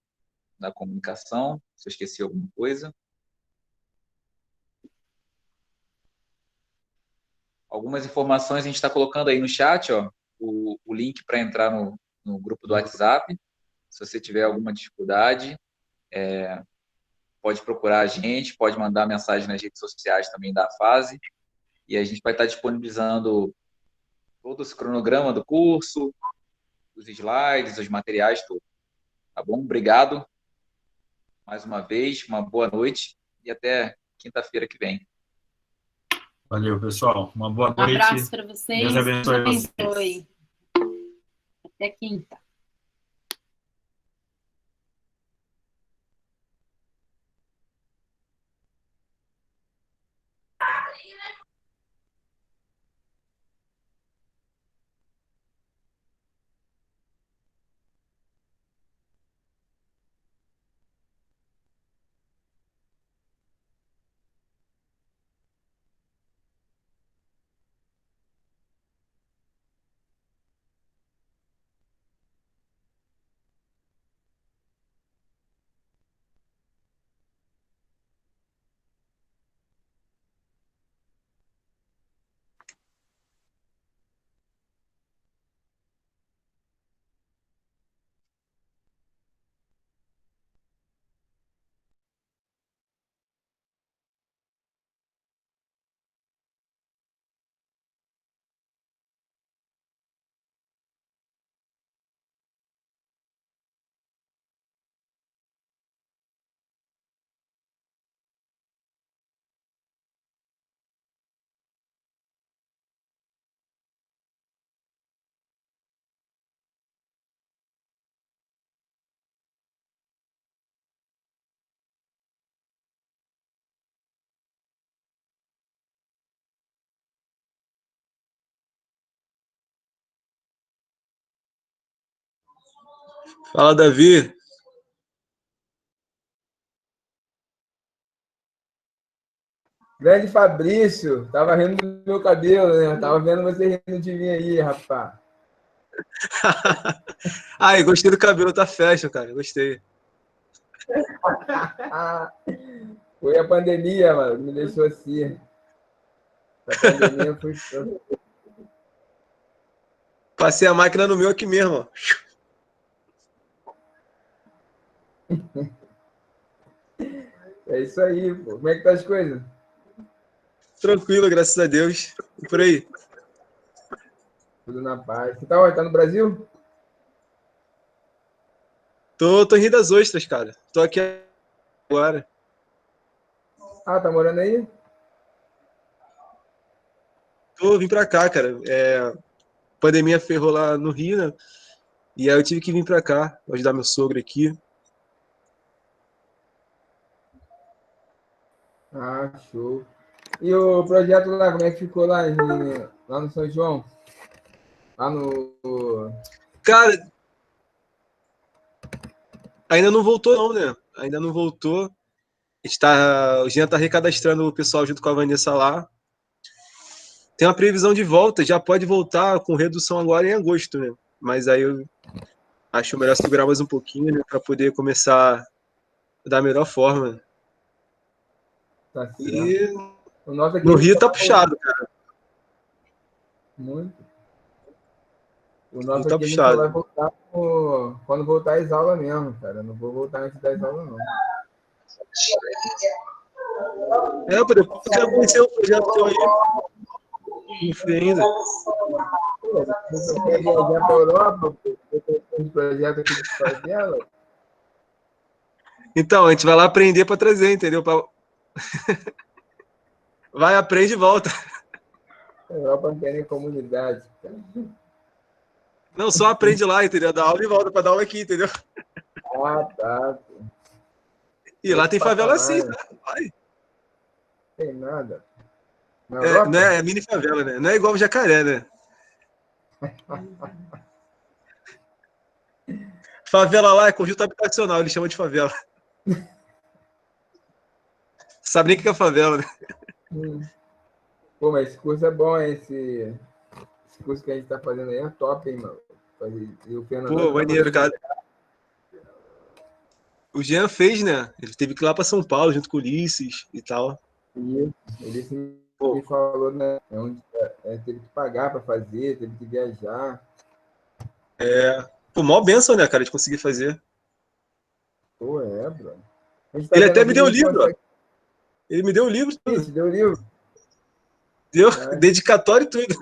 da comunicação, se eu esqueci alguma coisa. Algumas informações a gente está colocando aí no chat, ó, o link para entrar no grupo do WhatsApp. Se você tiver alguma dificuldade, pode procurar a gente, pode mandar mensagem nas redes sociais também da fase, e a gente vai estar disponibilizando todo esse cronograma do curso, os slides, os materiais, tudo. Tá bom? Obrigado mais uma vez, uma boa noite e até quinta-feira que vem.
Valeu, pessoal. Uma boa noite.
Um abraço para vocês.
Deus abençoe
vocês. Até quinta.
Fala, Davi.
Grande Fabrício, tava rindo do meu cabelo, né? Tava vendo você rindo de mim aí, rapaz.
Ai, gostei do cabelo, tá fashion, cara. Gostei.
Foi a pandemia, mano, me deixou assim. A pandemia foi.
Passei a máquina no meu aqui mesmo, ó.
É isso aí, pô. Como é que tá as coisas?
Tranquilo, graças a Deus. E por aí?
Tudo na paz. Você tá onde? Tá no Brasil?
Tô em Rio das Ostras, cara. Tô aqui agora.
Ah, tá morando aí?
Vim pra cá, cara. Pandemia ferrou lá no Rio, né? E aí eu tive que vir pra cá, ajudar meu sogro aqui.
Ah, show. E o projeto lá, como é que ficou lá, lá no São João? Lá no...
Cara, ainda não voltou não, né? Ainda não voltou. O Jean tá recadastrando o pessoal junto com a Vanessa lá. Tem uma previsão de volta, já pode voltar com redução agora em agosto, né? Mas aí eu acho melhor segurar mais um pouquinho, né? Pra poder começar da melhor forma.
Tá certo.
E
O nosso aqui
no Rio tá puxado, cara.
Muito. O nosso
Tá
aqui a gente
puxado.
só vai voltar quando voltar as aulas mesmo, cara. Não vou voltar antes das aulas, não.
Pô, depois eu quero conhecer o projeto teu aí. Não fui ainda.
Você quer viajar pra Europa? Eu tenho um projeto aqui de favela.
Então, a gente vai lá aprender para trazer, entendeu? Vai, aprende e volta.
Europa não tem nem comunidade.
Não, só aprende lá, entendeu? Dá aula e volta para dar aula aqui, entendeu?
Ah, tá.
E lá tem favela assim,
Patamar,
tá? Vai.
tem nada. Na
É,
Europa?
não é mini favela, né? Não é igual o Jacaré, né? Favela lá é conjunto habitacional, eles chamam de favela. Sabe nem o que é favela, né?
Pô, mas esse curso é bom, hein? Esse curso que a gente tá fazendo aí é top, hein, mano? E o Fernando
Pô,
tá
maneiro,
fazendo.
cara. O Jean fez, né? Ele teve que ir lá para São Paulo junto com o Ulisses e tal.
Isso. Ele sim
Pô,
me falou, né? Teve que pagar para fazer, teve que viajar.
pô, mó benção, né, cara, de conseguir fazer.
Pô, bro. A gente tá
Ele
vendo
até me
aqui que
deu
a
o
gente
livro, ó.
consegue.
Ele me deu o livro, tudo.
Isso, deu livro.
Deu
Né?
dedicatório e tudo.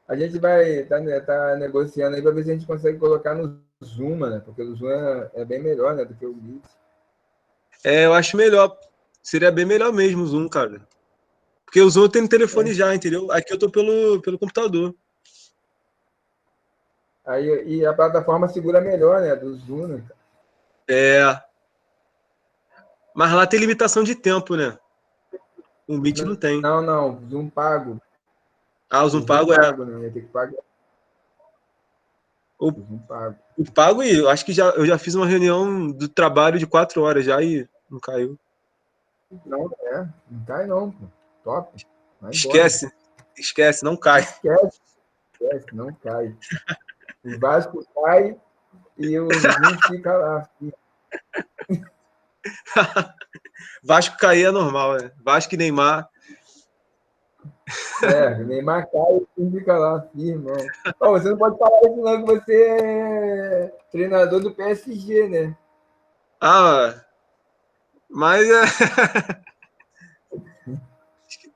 A gente vai tá negociando aí para ver se a gente consegue colocar no Zoom, né? Porque o Zoom é bem melhor, né, do que o Meet.
É, eu acho melhor. Seria bem melhor mesmo o Zoom, cara. Porque o Zoom eu tenho no telefone já, entendeu? Aqui eu tô pelo computador.
Aí, e a plataforma segura melhor, né, do Zoom, né?
É. Mas lá tem limitação de tempo, né? O Meet não tem.
Não, Zoom pago.
Ah, o
O
Zoom
Zoom
pago é.
pago, né? Ia ter que pagar.
O,
O Zoom pago.
o pago e eu acho que eu já fiz uma reunião do trabalho de 4 horas já e não caiu.
Não cai não, pô. Top. Vai embora.
Esquece. Esquece, não cai.
Esquece, não cai. O Vasco cai e o Zoom fica lá.
Vasco cair é normal, né? Vasco e Neymar.
Neymar cai e o Zoom fica lá, firme, irmão. Ó, você não pode falar isso não, que você é treinador do PSG, né?
Ah, mas